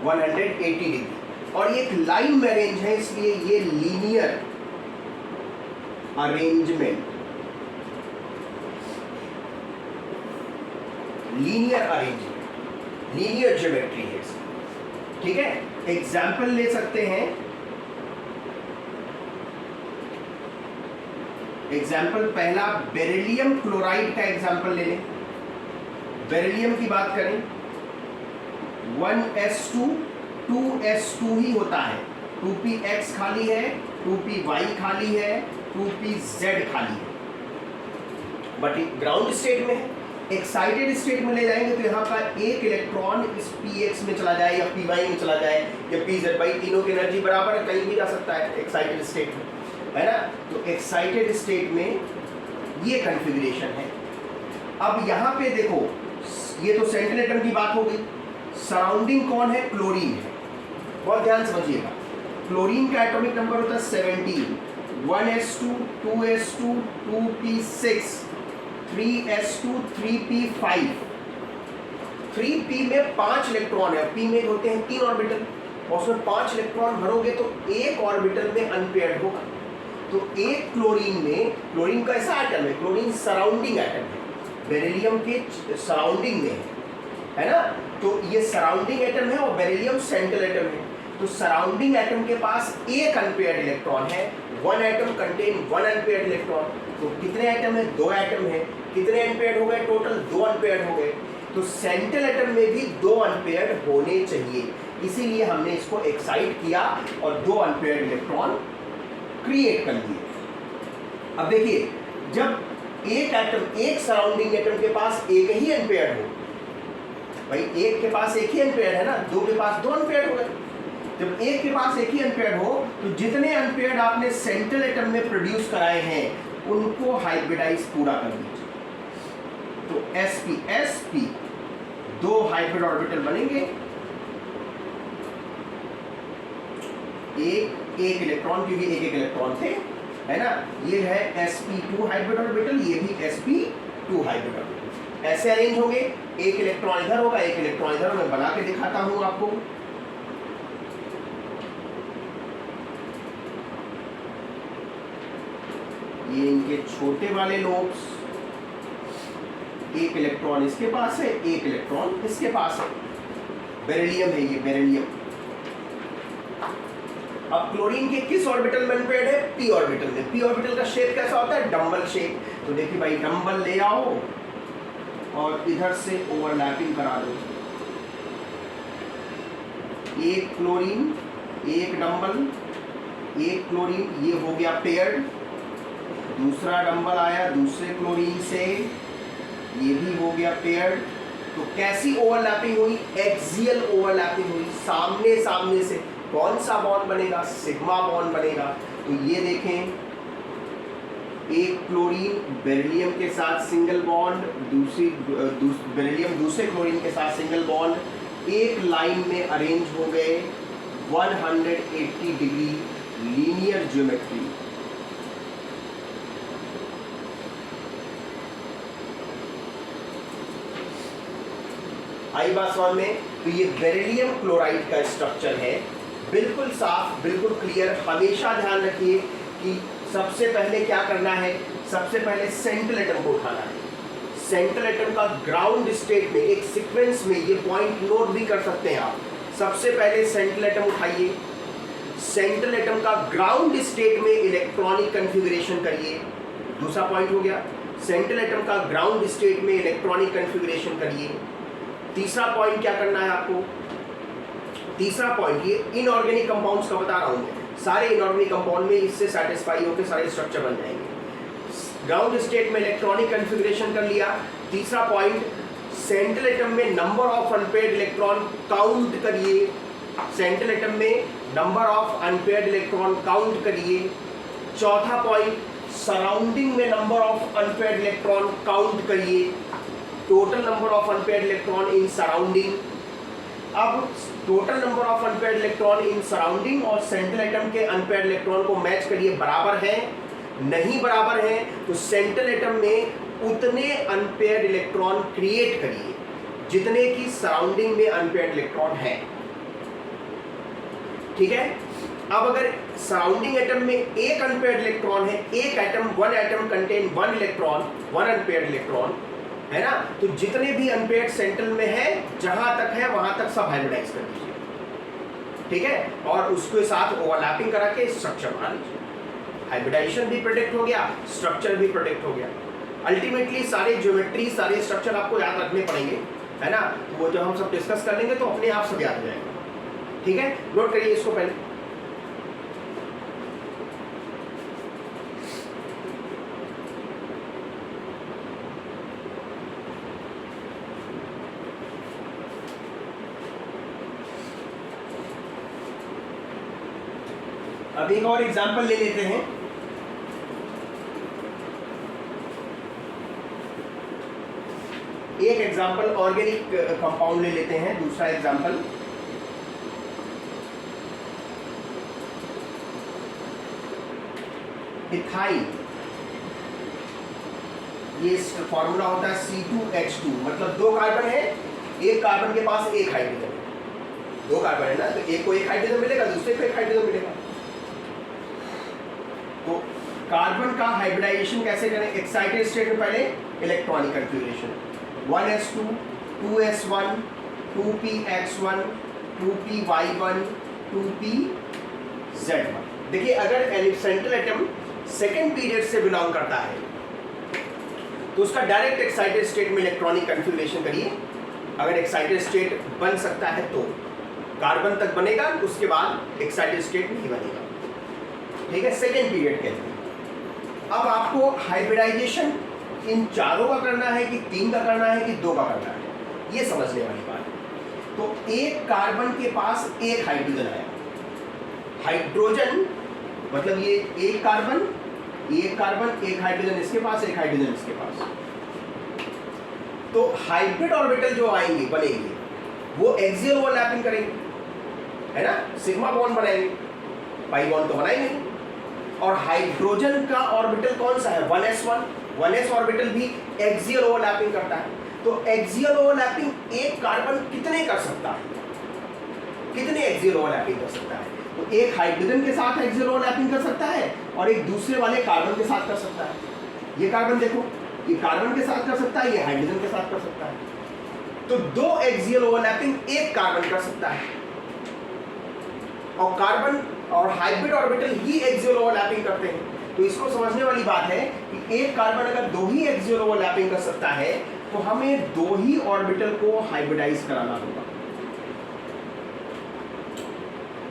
180 डिग्री. और ये एक लाइन में अरेंज है, इसलिए ये linear arrangement, linear arrangement, linear geometry है इसकी. ठीक है, एग्जाम्पल ले सकते हैं. एग्जाम्पल पहला बेरिलियम क्लोराइड का एग्जाम्पल ले लें. बेरिलियम की बात करें, 1s2 2s2 ही होता है. 2px खाली है, 2py खाली है, 2pz खाली है. बट ग्राउंड स्टेट में है. एक्साइटेड स्टेट में ले जाएंगे तो यहाँ का एक इलेक्ट्रॉन इस px में चला जाए या py में चला जाए या pz. भाई तीनों की एनर्जी बराबर है, कहीं भी जा सकता है एक्साइटेड स्टेट में, है ना. तो एक्साइटेड स्टेट में ये कॉन्फ़िगरेशन है. अब यहाँ पे देखो, ये तो सेंट्रल एटम की बात हो गई. सराउंडिंग कौन है? क्लोरीन है. बहुत ध्यान समझिएगा. क्लोरीन का एटॉमिक नंबर होता है 17. 1s2 2s2 2p6 3s2 3p5. 3p में 5 इलेक्ट्रॉन है, p में होते हैं 3 ऑर्बिटल, और उसमें 5 इलेक्ट्रॉन भरोगे तो एक ऑर्बिटल में अनपेयर्ड होगा. तो एक क्लोरीन में, क्लोरीन कैसा एटम है, क्लोरीन सराउंडिंग एटम है, बेरिलियम के सराउंडिंग में है ना। तो ये सराउंडिंग एटम है और बेरिलियम सेंट्रल एटम है। तो सराउंडिंग एटम के पास एक अनपेयर्ड इलेक्ट्रॉन है, one atom contain one unpaired electron. तो कितने एटम है, दो एटम है। कितने अनपेयर्ड हो गए, टोटल दो अनपेयर्ड हो गए। तो सेंट्रल एटम में भी दो अनपेयर्ड होने चाहिए, इसीलिए हमने इसको एक्साइट किया और दो अनपेयर्ड इलेक्ट्रॉन क्रिएट कर दिए। अब देखिए, जब एक एटम, एक सराउंडिंग एटम के पास एक ही अनपेयर्ड हो, भाई एक के पास एक ही अनपेयर्ड है ना, दो के पास दो अनपेयर्ड हो गए। जब एक के पास एक ही अनपेयर्ड हो तो जितने अनपेयर्ड आपने सेंट्रल एटम में प्रोड्यूस कराए हैं उनको हाइब्रिडाइज पूरा कर दीजिए। तो sp sp दो हाइब्रिड ऑर्बिटल बनेंगे, एक इलेक्ट्रॉन, क्योंकि एक इलेक्ट्रॉन थे, है ना। ये है sp2 हाइब्रिड ऑर्बिटल, ये भी sp2 हाइब्रिड ऑर्बिटल। ऐसे अरेंज होंगे, एक इलेक्ट्रॉन इधर होगा, एक इलेक्ट्रॉन इधर। मैं बना के दिखाता हूं आपको। ये इनके छोटे वाले लोब्स, एक इलेक्ट्रॉन इसके पास है, एक इलेक्ट्रॉन इसके पास है। बेरिलियम है ये, बेरिलियम। अब क्लोरीन के किस ऑर्बिटल में अनपेयर्ड है, p ऑर्बिटल में। p ऑर्बिटल का शेप कैसा होता है, डंबल शेप। तो देखिए भाई, डंबल ले आओ और इधर से ओवरलैपिंग करा दो। एक क्लोरीन, एक डंबल, एक क्लोरीन, ये हो गया पेयर्ड। दूसरा डंबल आया दूसरे क्लोरीन से, ये भी हो गया पेयर्ड। तो कैसी ओवरलैपिंग हुई, एक्सियल ओवरलैपिंग हुई, सामने सामने से। कौन सा बॉन्ड बनेगा, सिग्मा बॉन्ड बनेगा। तो ये देखें, एक क्लोरीन बेरिलियम के साथ सिंगल बॉन्ड, बेरिलियम दूसरे क्लोरीन के साथ सिंगल बॉन्ड, एक लाइन में अरेंज हो गए 180 डिग्री लीनियर ज्योमेट्री। आई बात समझ में। तो ये बेरिलियम क्लोराइड का स्ट्रक्चर है, बिल्कुल साफ, बिल्कुल क्लियर। हमेशा ध्यान रखिए कि सबसे पहले क्या करना है, सबसे पहले सेंट्रल एटम को उठाना है। सेंट्रल एटम का ग्राउंड स्टेट में, एक सीक्वेंस में, ये पॉइंट नोट भी कर सकते हैं आप। सबसे पहले सेंट्रल एटम उठाइए, सेंट्रल एटम का ग्राउंड स्टेट में इलेक्ट्रॉनिक कन्फिगरेशन करिए। दूसरा पॉइंट हो गया, सेंट्रल एटम का ग्राउंड स्टेट में इलेक्ट्रॉनिक कन्फिगरेशन करिए। तीसरा पॉइंट क्या करना है आपको, तीसरा पॉइंट ये इनऑर्गेनिक कंपाउंड्स का बता रहा हूं मैं। सारे इनऑर्गेनिक कंपाउंड में इससे सेटिस्फाई होकर सारे स्ट्रक्चर बन जाएंगे। ग्राउंड स्टेट में इलेक्ट्रॉनिक कन्फिगरेशन कर लिया। तीसरा पॉइंट, सेंट्रल एटम में number of unpaired electron count करिए। सेंट्रल एटम में number of unpaired electron count करिए। चौथा पॉइंट, सराउंडिंग में number of unpaired electron count करिए। Total number of unpaired electron in surrounding. अब total number of unpaired electron in surrounding और central atom के unpaired electron को match करिए, बराबर है, नहीं बराबर है तो सेंट्रल एटम में उतने अनपेयर्ड इलेक्ट्रॉन क्रिएट करिए जितने की सराउंडिंग में अनपेयर्ड इलेक्ट्रॉन है। ठीक है। अब अगर सराउंडिंग एटम में एक अनपेयर्ड इलेक्ट्रॉन है, एक atom, one atom contain one electron, one unpaired electron, है ना। तो जितने भी अनपेयर्ड सेंट्रल में है, जहां तक है वहां तक सब हाइब्रिडाइज कर दीजिए। ठीक है। और उसके साथ ओवरलैपिंग करा के स्ट्रक्चर बना लीजिए। हाइब्रिडाइजेशन भी प्रोटेक्ट हो गया, स्ट्रक्चर भी प्रोटेक्ट हो गया। अल्टीमेटली सारे ज्योमेट्री, सारे स्ट्रक्चर आपको याद रखने पड़ेंगे, है ना। तो वो जब हम सब डिस्कस कर लेंगे तो अपने आप सब याद हो जाएगा। ठीक है, नोट करिए इसको पहले। अब एक और एग्जांपल ले लेते हैं। एक एग्जांपल ऑर्गेनिक कंपाउंड ले लेते हैं, दूसरा एग्जांपल इथाइल। ये फॉर्मूला होता है C2H2, मतलब दो कार्बन है, एक कार्बन के पास एक हाइड्रोजन है। दो कार्बन है ना, तो एक को एक हाइड्रोजन मिलेगा, दूसरे को एक हाइड्रोजन मिलेगा। तो कार्बन का हाइब्रिडाइजेशन कैसे करें? एक्साइटेड स्टेट में पहले electronic configuration 1s2 2s1 2px1 2py1 2pz1। देखिए अगर सेंट्रल एटम सेकेंड पीरियड से बिलोंग करता है तो उसका डायरेक्ट एक्साइटेड स्टेट में इलेक्ट्रॉनिक कन्फिग्रेशन करिए। अगर एक्साइटेड स्टेट बन सकता है तो कार्बन तक बनेगा, उसके बाद एक्साइटेड स्टेट नहीं बनेगा। ठीक है, सेकेंड पीरियड कहते हैं। अब आपको हाइब्रिडाइजेशन इन चारों का करना है कि 3 का करना है कि 2 का करना है, ये समझने वाली बात है। तो एक कार्बन के पास एक हाइड्रोजन आया, हाइड्रोजन मतलब ये एक कार्बन एक हाइड्रोजन इसके पास, एक हाइड्रोजन इसके पास। तो हाइब्रिड ऑर्बिटल जो आएंगे बनेंगे वो एक्सियल ओवरलैपिंग करेंगे, है ना, सिग्मा बॉन्ड बनाएंगे, पाई बॉन्ड तो बनाएंगे नहीं। और हाइड्रोजन का ऑर्बिटल कौन सा है? 1s1। 1s ऑर्बिटल भी एक्सियल ओवरलैपिंग करता है। तो एक्सियल ओवरलैपिंग एक कार्बन कितने कर सकता है? कितने एक्सियल ओवरलैपिंग कर सकता है? तो एक हाइड्रोजन के साथ एक्सियल ओवरलैपिंग कर सकता है और एक दूसरे वाले कार्बन के साथ कर सकता है। ये कार्बन देखो, ये कार्बन के साथ कर सकता है, ये हाइड्रोजन के साथ कर सकता है। तो 2 एक्सियल ओवरलैपिंग एक कार्बन कर सकता है। और कार्बन और हाइब्रिड ऑर्बिटल ही एक्सियल ओवरलैपिंग करते हैं। तो इसको समझने वाली बात है कि एक कार्बन अगर 2 ही एक्सियल ओवरलैपिंग कर सकता है तो हमें 2 ही ऑर्बिटल को हाइब्रिडाइज कराना होगा,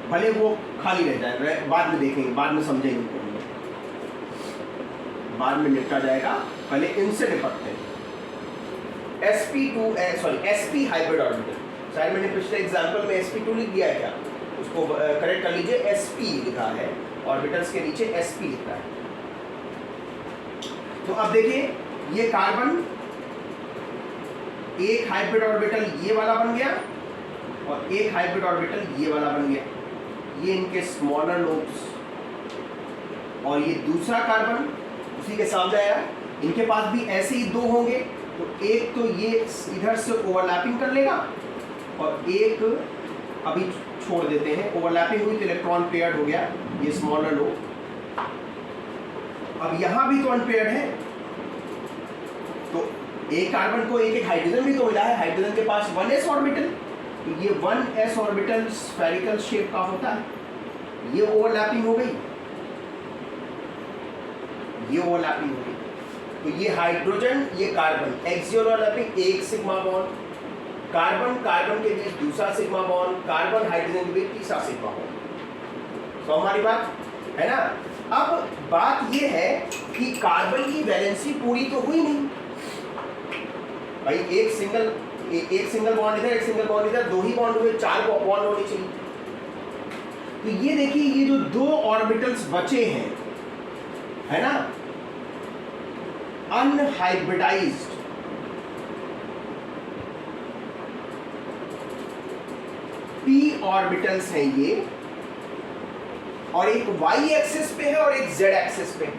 भले वो खाली रह जाए, बाद में देखेंगे, बाद में समझेंगे, बाद में निपटा जाएगा। पहले इनसे निपटते हैं। sp हाइब्रिड ऑर्बिटल, शायद मैंने पिछले एग्जांपल में sp2 लिख दिया है क्या? उसको करेक्ट कर लीजिए, sp लिखा है, ऑर्बिटल्स के नीचे sp लिखा है। तो अब देखिए ये कार्बन एक हाइब्रिड ऑर्बिटल ये वाला बन गया और एक हाइब्रिड ऑर्बिटल ये वाला बन गया, ये इनके स्मॉलर लोब्स। और ये दूसरा कार्बन उसी के सामने आया, इनके पास भी ऐसे ही 2 होंगे। तो एक तो ये इधर से ओवरलैपिंग कर लेगा और एक अभी छोड़ देते हैं, ओवरलैपिंग हुई तो इलेक्ट्रॉन पेयर्ड हो गया, ये स्मॉलर लोब। अब यहाँ भी तो अनपेयर्ड है, तो एक कार्बन को एक हाइड्रोजन भी तो मिला है, हाइड्रोजन के पास 1s ऑर्बिटल, तो ये 1s ऑर्बिटल स्फेरिकल शेप का होता है। ये ओवरलैपिंग हो गई, ये ओवरलैपिंग हो गई। तो ये हाइड्रोजन ये कार्बन, एक्सियल ओवरलैपिंग, एक सिग्मा बॉन्ड, कार्बन के बीच दूसरा सिग्मा बॉन्ड, कार्बन हाइड्रोजन के बीच तीसरा सिग्मा बॉन्ड। तो हमारी बात है ना। अब बात ये है कि कार्बन की वैलेंसी पूरी तो हुई नहीं भाई, एक सिंगल बॉन्ड इधर, एक सिंगल बॉन्ड इधर, 2 ही बॉन्ड हुए, 4 बॉन्ड होने चाहिए। तो ये देखिए ये जो 2 ऑर्बिटल्स बचे हैं, है ना, अनहाइब्रिडाइज्ड, p ऑर्बिटल्स हैं ये, और एक y एक्सिस पे है और एक z एक्सिस पे है,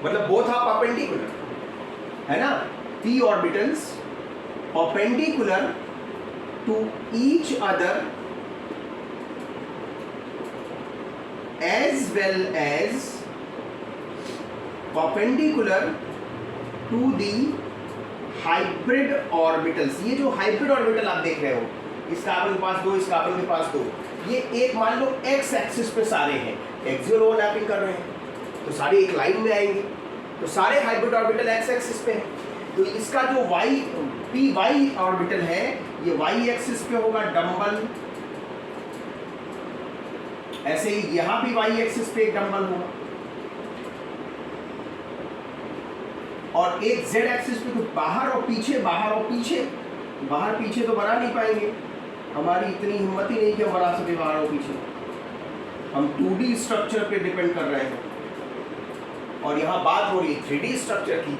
मतलब बोथ आर परपेंडिकुलर, है ना। p orbitals perpendicular to each other as well as perpendicular to the hybrid orbitals। ये जो हाइब्रिड ऑर्बिटल आप देख रहे हो, इस कार्बन के पास 2, इस कार्बन के पास 2, ये एक मान लो x एक्सिस पे सारे हैं, एक्सियल ओवरलैपिंग कर रहे हैं, तो सारे एक लाइन में आएंगे, तो सारे हाइब्रिड ऑर्बिटल x एक्सिस पे हैं। तो इसका जो py ऑर्बिटल है ये y एक्सिस पे होगा, डंबल, ऐसे ही यहाँ भी y एक्सिस पे एक डंबल होगा, और एक z एक्सिस पे तो बाहर और पीछे, बाहर पीछे तो बना नहीं पाएंगे, हमारी इतनी हिम्मत ही नहीं कि हम बना सके बाहर और पीछे, हम 2D स्ट्रक्चर पे डिपेंड कर रहे हैं, और यहाँ बात हो रही है 3D स्ट्रक्चर की,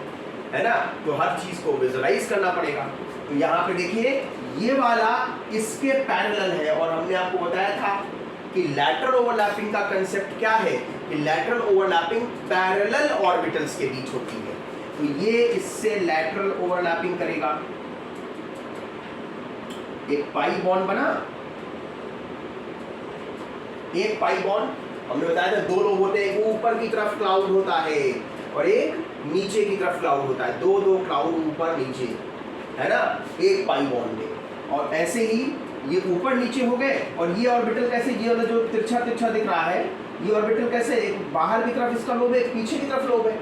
है ना, तो हर चीज को विजुअलाइज करना पड़ेगा। तो यहाँ पे देखिए ये वाला इसके पैरेलल है, और हमने आपको बताया था कि लैटरल ओवरलैपिंग का कंसेप्ट क्या है, कि लैटरल ओवरलैपिंग पैरेलल ऑर्बिटल्स के बीच होती है। तो ये इससे लैटरल ओवरलैपिंग करेगा, एक पाई बॉन्ड बना, एक पाई बॉन्ड, हमने बताया था 2 लोग होते हैं, एक ऊपर ऊपर की तरफ क्लाउड होता है और एक नीचे की तरफ क्लाउड होता है, दो दो क्लाउड ऊपर नीचे, है ना, एक पाई बॉन्ड में। और ऐसे ही ये ऊपर नीचे हो गए। और ये ऑर्बिटल कैसे, ये वाला जो तिरछा तिरछा दिख रहा है, ये ऑर्बिटल कैसे, एक बाहर की तरफ इसका लोब है, एक पीछे की तरफ लोब है,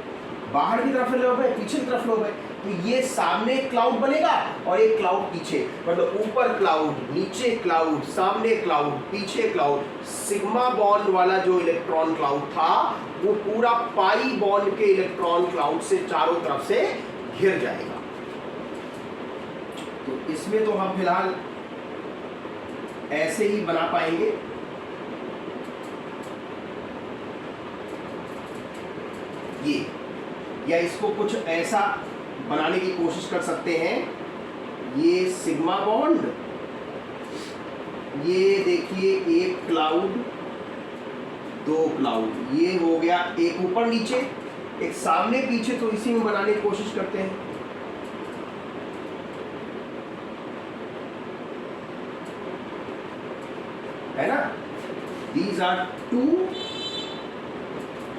बाहर की तरफ लोब है, पीछे की तरफ लोब है। तो ये सामने क्लाउड बनेगा और एक क्लाउड पीछे, मतलब ऊपर क्लाउड, नीचे क्लाउड, सामने क्लाउड, पीछे क्लाउड। सिग्मा बॉन्ड वाला जो इलेक्ट्रॉन क्लाउड था वो पूरा पाई बॉन्ड के इलेक्ट्रॉन क्लाउड से चारों तरफ से घिर जाएगा। तो इसमें तो हम फिलहाल ऐसे ही बना पाएंगे। ये या इसको कुछ ऐसा बनाने की कोशिश कर सकते हैं। ये सिग्मा बॉन्ड, ये देखिए एक क्लाउड, दो क्लाउड, ये हो गया एक ऊपर नीचे, एक सामने पीछे, तो इसी में बनाने की कोशिश करते हैं। है ना, these are two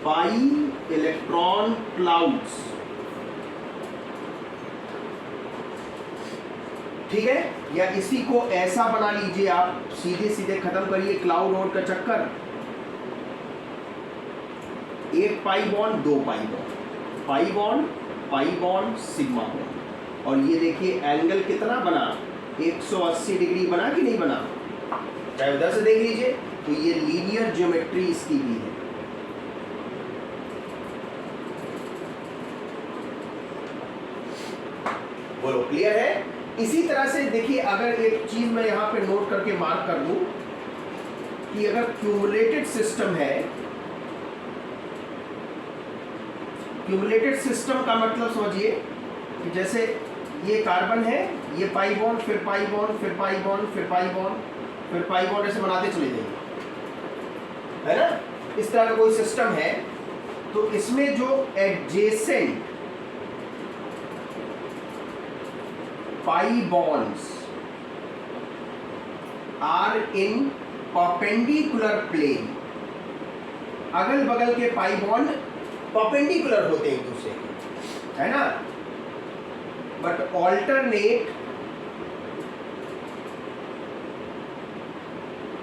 pi electron clouds. ठीक है, या इसी को ऐसा बना लीजिए आप, सीधे सीधे खत्म करिए क्लाउड और का चक्कर। एक पाई बॉन्ड, दो pi bond, pi bond, sigma bond. और ये देखिए एंगल कितना बना, 180 डिग्री बना कि नहीं बना, चाहे उधर से देख लीजिए। तो ये लीनियर ज्योमेट्री इसकी भी है। बोलो क्लियर है। इसी तरह से देखिए, अगर एक चीज मैं यहां पे नोट करके मार्क कर दूं कि अगर क्यूमुलेटेड सिस्टम है, क्यूमुलेटेड सिस्टम का मतलब समझिए कि जैसे ये कार्बन है, ये पाई बॉन्ड, फिर पाई बॉन्ड, फिर पाई बॉन्ड, फिर पाई बॉन्ड, फिर पाई बॉन्ड, ऐसे बनाते चले जाइए, है ना। इस तरह का कोई सिस्टम है तो इसमें जो adjacent pi bonds are in perpendicular plane, अगल बगल के पाई बॉन्ड परपेंडिकुलर होते हैं एक दूसरे के, है ना, but alternate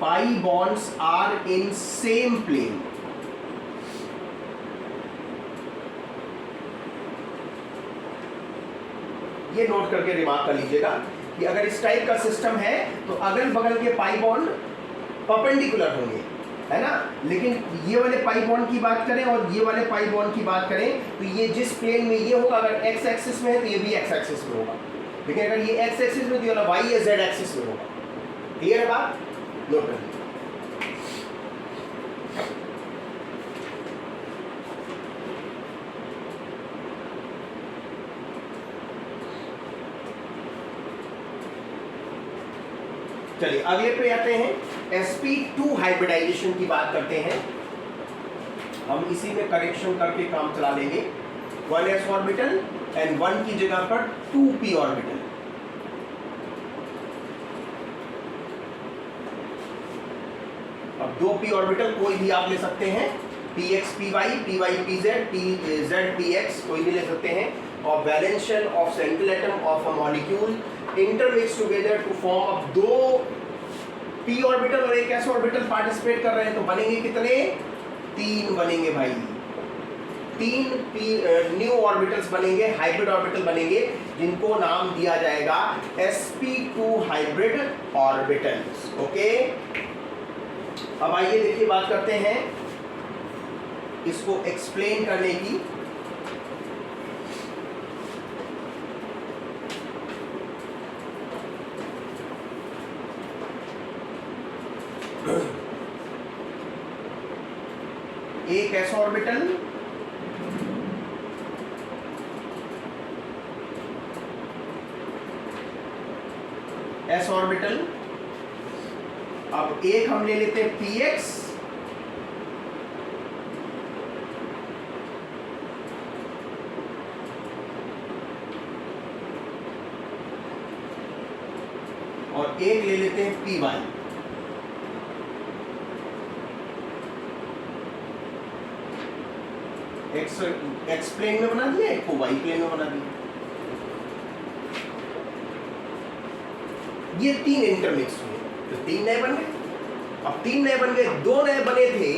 pi bonds are in same plane. ये नोट करके रिमार्क कर लीजिएगा कि अगर इस टाइप का सिस्टम है तो अगल बगल के पाई बॉन्ड परपेंडिकुलर होंगे, है ना। लेकिन ये वाले पाई बॉन्ड की बात करें और ये वाले पाई बॉन्ड की बात करें तो ये जिस प्लेन में ये होगा, अगर एक्स एक्सिस में है तो ये भी एक्स एक्सिस में होगा, लेकिन अगर ये एक्स एक्सिस में तो ये वाला वाई या जेड एक्सिस में होगा। क्लियर है बात, नोट कर। चलिए अगले पे आते हैं, sp2 हाइब्रिडाइजेशन की बात करते हैं। हम इसी में करेक्शन करके काम चला लेंगे। 1s ऑर्बिटल एंड 1 की जगह पर 2p ऑर्बिटल। अब 2p ऑर्बिटल कोई भी आप ले सकते हैं, px py, py pz, pz px, कोई भी ले सकते हैं। और valence of central atom of a molecule intermix together to form अब दो p ऑर्बिटल और एक s ऑर्बिटल पार्टिसिपेट कर रहे हैं, तो बनेंगे कितने, 3 बनेंगे भाई। 3 न्यू ऑर्बिटल्स बनेंगे, हाइब्रिड ऑर्बिटल बनेंगे, जिनको नाम दिया जाएगा sp2 हाइब्रिड ऑर्बिटल्स। ओके, अब आइए देखिए बात करते हैं इसको एक्सप्लेन करने की। एक s ऑर्बिटल, s ऑर्बिटल, अब एक हम ले लेते हैं px, और एक ले लेते हैं py। एक्स प्लेन में बना दिया, एक को वाई प्लेन में बना दिया। ये 3 इंटरमिक्स हुए तो 3 नए बन गए। अब 3 नए बन गए, 2 नए बने थे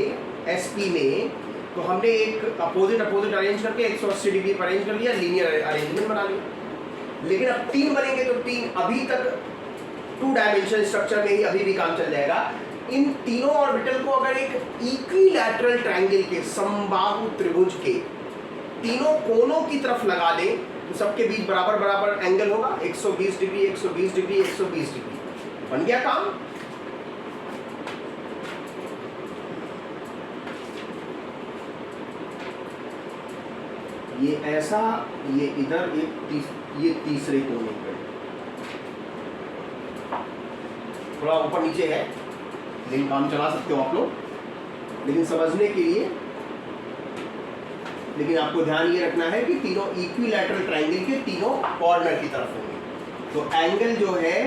एसपी में, तो हमने एक अपोजिट अरेंज करके 180 डिग्री पर अरेंज कर लिया, लीनियर अरेंजमेंट बना लिया। लेकिन अब 3 बनेंगे तो 3 अभी तक 2 डायमेंशन स्ट्रक्चर में ही अभी भी काम चल जाएगा। इन तीनों ऑर्बिटल को अगर एक इक्विलैटरल ट्रायंगल के, समबाहु त्रिभुज के तीनों कोनों की तरफ लगा दें तो सबके बीच बराबर बराबर एंगल होगा, 120 डिग्री 120 डिग्री 120 डिग्री, बन गया काम। ये ऐसा, ये इधर ये तीसरे कोने पे थोड़ा ऊपर नीचे है, लेकिन काम चला सकते हो आप लोग। लेकिन समझने के लिए, लेकिन आपको ध्यान ये रखना है कि तीनों इक्विलैटरल ट्रायंगल के तीनों कॉर्नर की तरफ होंगे। तो एंगल जो है,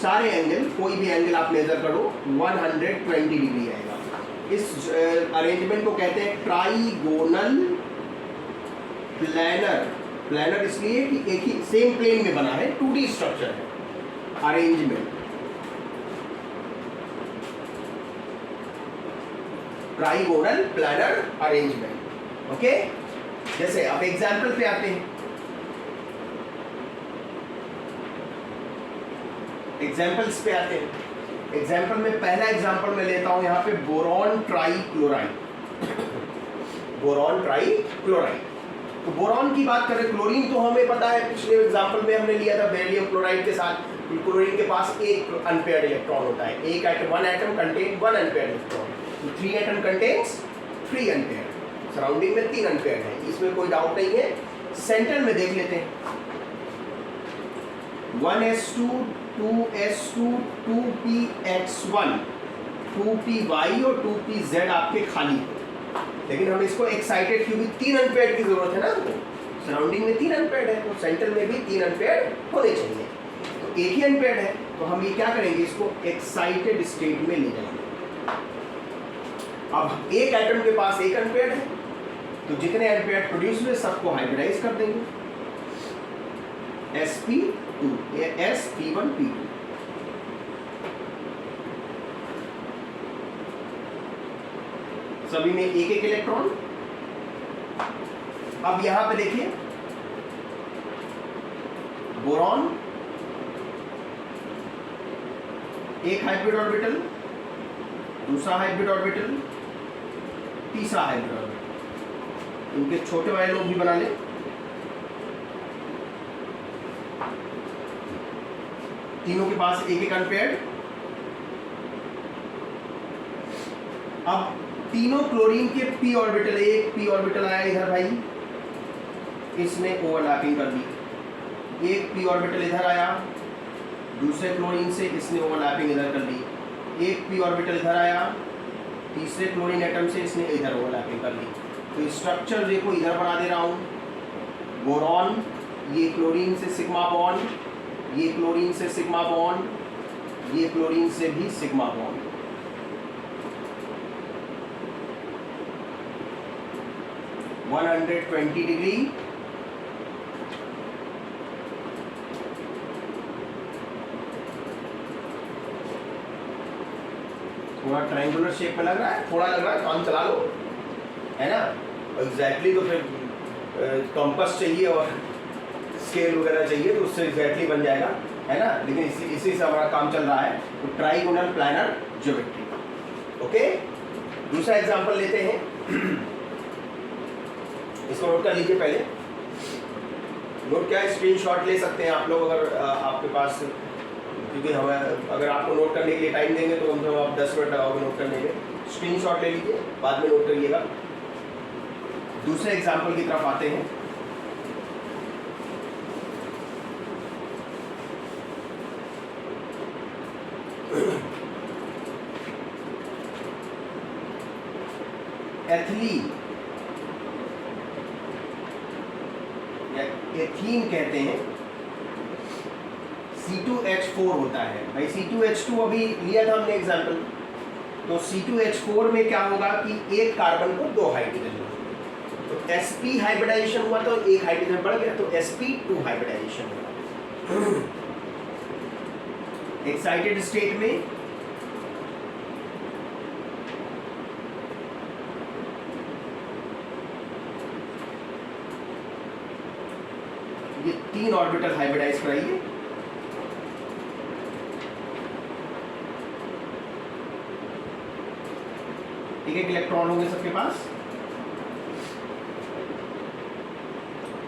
सारे एंगल, कोई भी एंगल आप मेजर करो 120 डिग्री आएगा। इस अरेंजमेंट को कहते हैं ट्राइगोनल प्लैनर। प्लैनर इसलिए कि एक ही सेम प्लेन में बना है, 2D स्ट्रक्चर है arrangement. Trigonal planar arrangement. Okay, जैसे अब एग्जाम्पल पे आते हैं। एग्जाम्पल्स पे आते हैं। एग्जाम्पल में पहला एग्जाम्पल मैं लेता हूं यहां पे बोरॉन ट्राइक्लोराइड। बोरॉन ट्राइक्लोराइड, तो बोरॉन की बात करें, क्लोरीन तो हमें पता है, पिछले एग्जाम्पल में हमने लिया था बेरिलियम क्लोराइड के साथ। क्लोरीन के पास एक अनपेयर्ड इलेक्ट्रॉन होता है, एक atom, 1 atom contain 1 unpaired electron, तो 3 एटम कंटेन्स 3 अनपेयर्ड। सराउंडिंग में 3 अनपेयर्ड है, इसमें कोई डाउट नहीं है। सेंटर में देख लेते हैं, 1s2 2s2 2px1 2py और 2pz आपके खाली है। लेकिन हम इसको एक्साइटेड, क्योंकि 3 अनपेयर्ड की जरूरत है ना हमको, सराउंडिंग में 3 अनपेयर्ड है, तो सेंटर में भी 3 अनपेयर्ड होने चाहिए। तो एक ही अनपेयर्ड है, तो हम ये क्या करेंगे, इसको एक्साइटेड स्टेट में ले जाएंगे। अब एक एटम के पास एक अनपेयर्ड है, तो जितने अनपेयर्ड प्रोड्यूस हुए सबको हाइब्रिडाइज कर देंगे, sp2 sp1 p2। सभी में एक एक इलेक्ट्रॉन। अब यहां पे देखिए, बोरॉन एक हाइब्रिड ऑर्बिटल, दूसरा हाइब्रिड ऑर्बिटल, तीसरा हाइब्रिड ऑर्बिटल। इनके छोटे वाले लोग भी बना ले। तीनों के पास एक एक अनपेयर्ड। अब तीनों क्लोरीन के p ऑर्बिटल, एक p ऑर्बिटल आया इधर भाई, इसने ओवरलैपिंग कर दी। एक p ऑर्बिटल इधर आया दूसरे क्लोरीन से, इसने ओवरलैपिंग इधर कर ली। एक p ऑर्बिटल इधर आया तीसरे क्लोरीन एटम से, इसने इधर ओवरलैपिंग कर ली। तो स्ट्रक्चर देखो इधर बना दे रहा हूँ, बोरॉन, ये क्लोरीन से सिग्मा बॉन्ड, ये क्लोरीन से सिग्मा बॉन्ड, ये क्लोरीन से भी सिग्मा बॉन्ड। वन 120 डिग्री, थोड़ा ट्रायंगुलर शेप में लग रहा है, थोड़ा लग रहा है, काम चला लो, है ना। एग्जैक्टली तो फिर कॉम्पस चाहिए और स्केल वगैरह चाहिए, तो उससे एग्जैक्टली बन जाएगा, है ना। लेकिन इसी से हमारा काम चल रहा है, तो ट्राइगोनल प्लानर ज्योमेट्री। ओके, दूसरा एग्जांपल लेते हैं। इसको नोट कर लीजिए पहले। नोट क्या है, स्क्रीनशॉट ले सकते हैं आप लोग अगर आपके पास, क्योंकि हमें अगर आपको नोट करने के लिए टाइम देंगे तो कम से कम आप 10 मिनट लगाओगे नोट करने में। स्क्रीनशॉट ले लीजिए, बाद में नोट करिएगा। दूसरे एग्जांपल की तरफ आते हैं। एथिलीन या एथीन कहते हैं, C2H4 होता है भाई। C2H2 अभी लिया था हमने एग्जांपल, तो C2H4 में क्या होगा कि एक कार्बन को 2 हाइड्रोजन, sp हाइब्रिडाइजेशन हुआ तो एक हाइड्रोजन बढ़ गया, तो sp2 हाइब्रिडाइजेशन हुआ। एक्साइटेड स्टेट में ये 3 ऑर्बिटल हाइब्रिडाइज कराइए। एक इलेक्ट्रॉन होंगे सबके पास।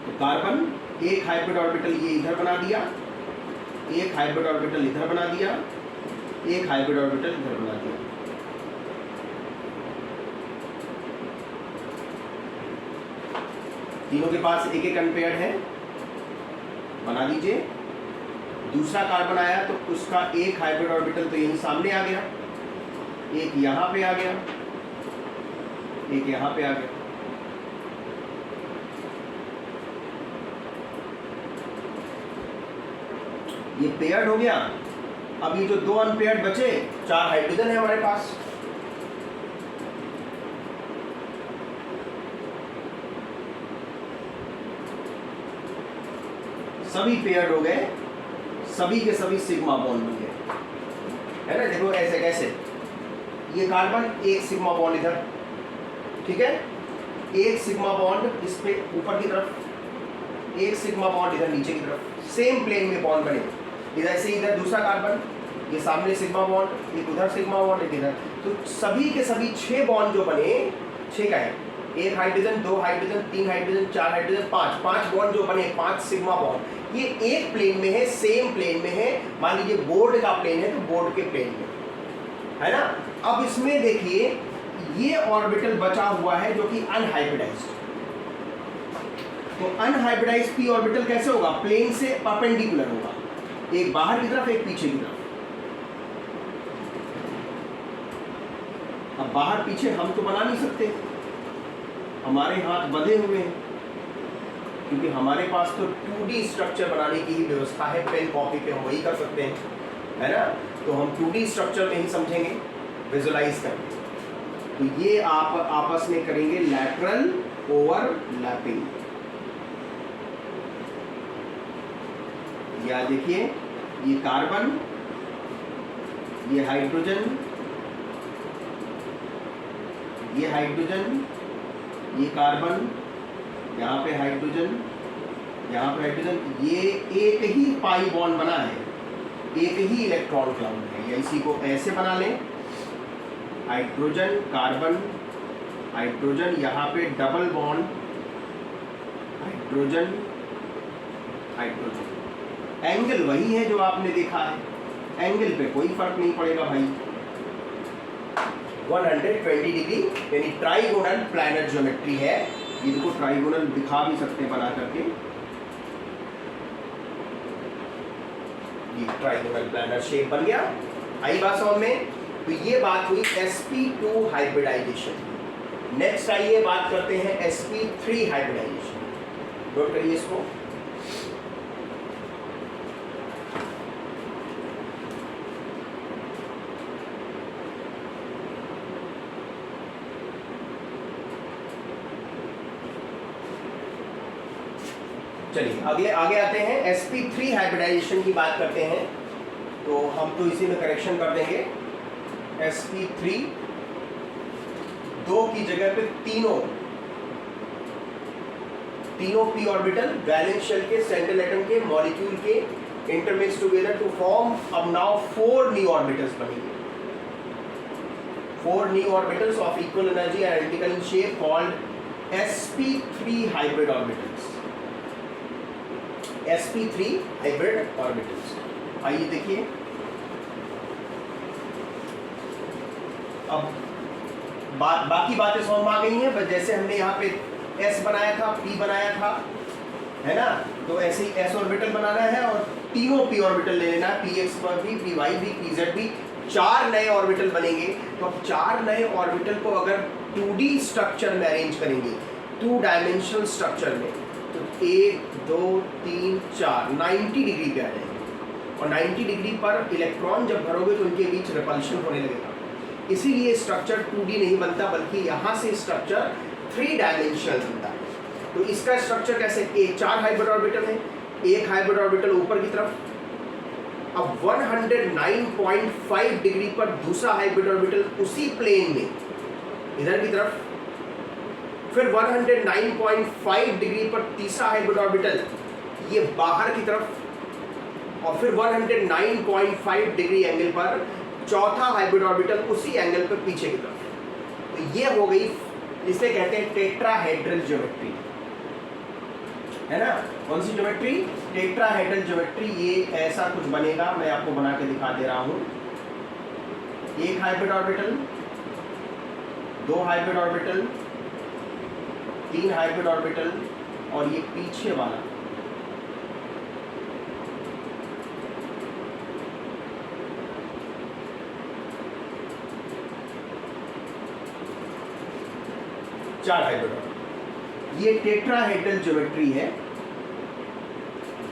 तो कार्बन एक हाइब्रिड ऑर्बिटल ये इधर बना दिया, एक हाइब्रिड ऑर्बिटल इधर बना दिया, एक हाइब्रिड ऑर्बिटल इधर बना दिया। तीनों के पास एक एक अनपेयर्ड है, बना दीजिए। दूसरा कार्बन आया तो उसका एक हाइब्रिड ऑर्बिटल तो यहीं सामने आ गया, एक यहां पे आ गया, एक यहां पे आ गया। ये पेयर्ड हो गया। अब ये जो 2 अनपेयर्ड बचे, 4 हाइड्रोजन है हमारे पास। सभी पेयर्ड हो गए, सभी के सभी सिग्मा बॉन्ड बन गए, है ना। देखो ऐसे कैसे, ये कार्बन एक सिग्मा बॉन्ड इधर, ठीक है, एक सिग्मा बॉन्ड इस पे ऊपर की तरफ, एक सिग्मा बॉन्ड इधर नीचे की तरफ, सेम प्लेन में बॉन्ड बने। इधर से इधर दूसरा कार्बन, ये सामने सिग्मा बॉन्ड, एक उधर सिग्मा बॉन्ड, एक इधर। तो सभी के सभी 6 बॉन्ड जो बने, 6 का है, एक hydrogen, 2 hydrogen, 3 hydrogen, 4 hydrogen, 5 bond जो बने, 5 सिग्मा बॉन्ड, ये एक प्लेन में है, सेम प्लेन में है। मान लीजिए बोर्ड का प्लेन है तो बोर्ड के प्लेन में, है ना। अब इसमें देखिए ये ऑर्बिटल बचा हुआ है जो कि अनहाइब्रिडाइज्ड। तो अनहाइब्रिडाइज्ड पी ऑर्बिटल कैसे होगा? प्लेन से परपेंडिकुलर होगा, एक बाहर की तरफ, एक पीछे की तरफ। अब बाहर पीछे हम तो बना नहीं सकते, हमारे हाथ बंधे हुए हैं, क्योंकि हमारे पास तो 2D स्ट्रक्चर बनाने की ही व्यवस्था है। पेन कॉपी पे हम वही कर सकते हैं, है ना। तो हम 2D स्ट्रक्चर में ही समझेंगे, विजुलाइज करेंगे। तो ये आप आपस में करेंगे लैटरल ओवरलैपिंग। या देखिए ये कार्बन, ये हाइड्रोजन, ये हाइड्रोजन, ये कार्बन, यहाँ पे हाइड्रोजन, यहाँ पे हाइड्रोजन, ये एक ही पाई बॉन्ड बना है, एक ही इलेक्ट्रॉन क्लाउड है। या इसी को ऐसे बना लें, हाइड्रोजन कार्बन हाइड्रोजन, यहाँ पे double bond hydrogen hydrogen. Angle वही है जो आपने देखा है, एंगल पे कोई फर्क नहीं पड़ेगा भाई। 120 डिग्री यानी ट्राइगोनल प्लैनर ज्योमेट्री है। इनको ट्राइगोनल दिखा भी सकते हैं बना करके, ये ट्राइगोनल प्लैनर शेप बन गया। आई बात समझ में? तो ये बात हुई sp2 हाइब्रिडाइजेशन। नेक्स्ट आइए बात करते हैं sp3 हाइब्रिडाइजेशन। नोट करिए इसको। चलिए आगे आते हैं। sp3 हाइब्रिडाइजेशन की बात करते हैं, तो हम तो इसी में करेक्शन कर देंगे। sp3 2 की जगह पे तीनों p ऑर्बिटल वैलेंस शेल के सेंट्रल एटम के मॉलिक्यूल के इंटरमिक्स टुगेदर टू फॉर्म अब नाउ 4 न्यू ऑर्बिटल्स बनेंगे। 4 new orbitals of equal energy and identical in shape called sp3 hybrid orbitals. sp3 hybrid orbitals. आइए देखिए, अब बाकी बातें समझ में आ गई हैं। बस जैसे हमने यहाँ पे s बनाया था, p बनाया था, है ना, तो ऐसे ही s ऑर्बिटल बनाना है और तीनों p ऑर्बिटल ले लेना है, px पर भी, py भी, pz भी। 4 नए ऑर्बिटल बनेंगे। तो अब 4 नए ऑर्बिटल को अगर 2D स्ट्रक्चर में अरेंज करेंगे, 2 डायमेंशनल स्ट्रक्चर में, तो 1 2 3 4 90 डिग्री पे आ जाएंगे। और 90 डिग्री पर इलेक्ट्रॉन जब भरोगे तो उनके बीच रिपल्शन होने लगेगा। इसीलिए स्ट्रक्चर 2D नहीं बनता, बल्कि यहाँ से स्ट्रक्चर 3 डायमेंशनल होता है। तो इसका स्ट्रक्चर कैसे, एक 4 हाइब्रिड ऑर्बिटल है, एक हाइब्रिड ऑर्बिटल ऊपर की तरफ, अब 109.5 डिग्री पर दूसरा हाइब्रिड ऑर्बिटल उसी प्लेन में इधर की तरफ, फिर 109.5 डिग्री पर तीसरा हाइब्रिड ऑर्बिटल ये बाहर की तरफ, और फिर 109.5 डिग्री एंगल पर चौथा हाइब्रिड ऑर्बिटल उसी एंगल पर पीछे की तरफ। तो ये हो गई, इसे कहते हैं टेट्राहेड्रल ज्योमेट्री, है ना। कौन सी ज्योमेट्री, टेट्राहेड्रल ज्योमेट्री। ये ऐसा कुछ बनेगा, मैं आपको बना के दिखा दे रहा हूं। एक hybrid orbital, 2 hybrid orbital, 3 hybrid orbital, और ये पीछे वाला चार हाइब्रिड ऑर्बिटल। ये टेट्राहेड्रल ज्योमेट्री है,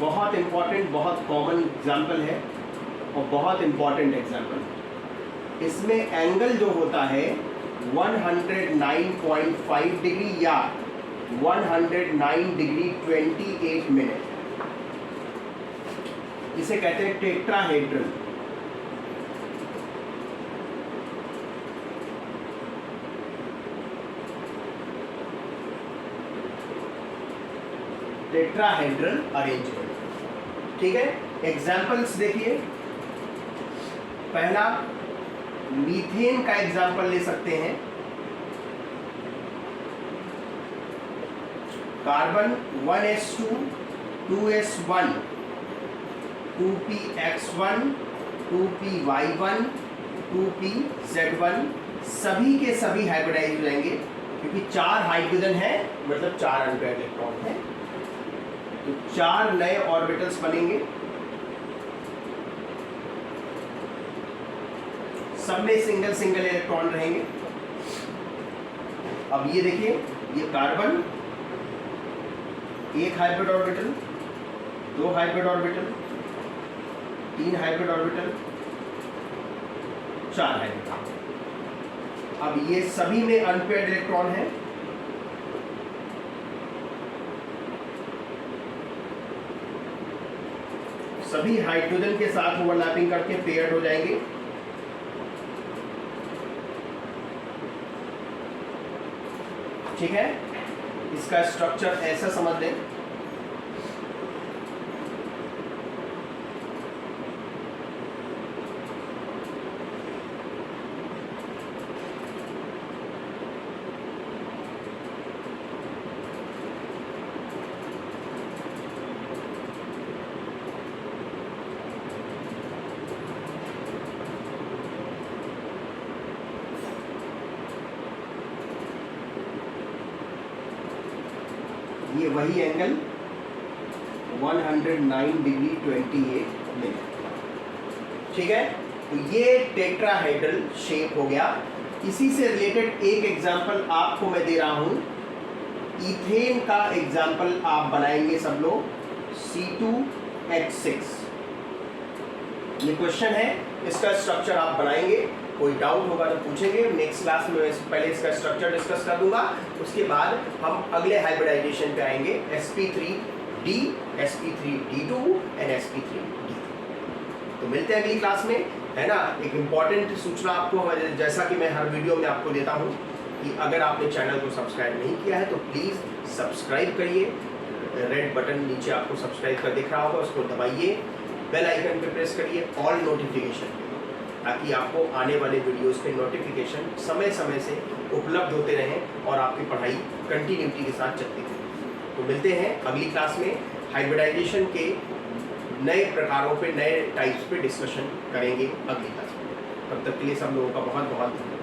बहुत इंपॉर्टेंट, बहुत कॉमन एग्जाम्पल है और बहुत इंपॉर्टेंट एग्जाम्पल है। इसमें एंगल जो होता है 109.5 डिग्री या 109 डिग्री 28 मिनट, इसे कहते हैं टेट्राहेड्रल। टेट्राहेड्रल अरेंजमेंट, ठीक है। एग्जाम्पल्स देखिए, पहला मीथेन का एग्जाम्पल ले सकते हैं। Carbon 1s2 2s1 2px1 2py1 2pz1 सभी के सभी हाइब्रिडाइज हो जाएंगे, क्योंकि 4 हाइड्रोजन है, मतलब 4 अनपेयर्ड इलेक्ट्रॉन है। तो 4 नए ऑर्बिटल्स बनेंगे, सब में सिंगल सिंगल इलेक्ट्रॉन रहेंगे। अब ये देखिए, ये carbon, 1 hybrid orbital, 2 hybrid orbital, 3 hybrid orbital, 4 hybrid. अब ये सभी में अनपेयर्ड इलेक्ट्रॉन है। सभी हाइड्रोजन के साथ ओवरलैपिंग करके पेयर्ड हो जाएंगे। ठीक है, इसका स्ट्रक्चर ऐसा समझ लें। ये वही एंगल 109 डिग्री 28 मिनट, ठीक है। तो ये टेट्राहेड्रल शेप हो गया। इसी से रिलेटेड एक एग्जांपल आपको मैं दे रहा हूं, इथेन का एग्जांपल आप बनाएंगे सब लोग, C2H6। ये क्वेश्चन है, इसका स्ट्रक्चर आप बनाएंगे। कोई डाउट होगा तो पूछेंगे, नेक्स्ट क्लास में मैं पहले इसका स्ट्रक्चर डिस्कस कर दूंगा, उसके बाद हम अगले हाइब्रिडाइजेशन पे आएंगे, sp3d, sp3d2 एंड sp3d3। तो मिलते हैं अगली क्लास में, है ना। एक इम्पॉर्टेंट सूचना आपको, जैसा कि मैं हर वीडियो में आपको देता हूँ, कि अगर आपने चैनल को सब्सक्राइब नहीं किया है तो प्लीज़ सब्सक्राइब करिए। रेड बटन नीचे आपको सब्सक्राइब कर दिख रहा होगा, उसको दबाइए, बेल आइकन पे प्रेस करिए, ऑल नोटिफिकेशन, ताकि आपको आने वाले वीडियोस के नोटिफिकेशन समय समय से उपलब्ध होते रहें और आपकी पढ़ाई कंटिन्यूटी के साथ चलती रहे। तो मिलते हैं अगली क्लास में, हाइब्रिडाइजेशन के नए प्रकारों पे, नए टाइप्स पे डिस्कशन करेंगे अगली क्लास में। तब तक के लिए सब लोगों का बहुत बहुत धन्यवाद।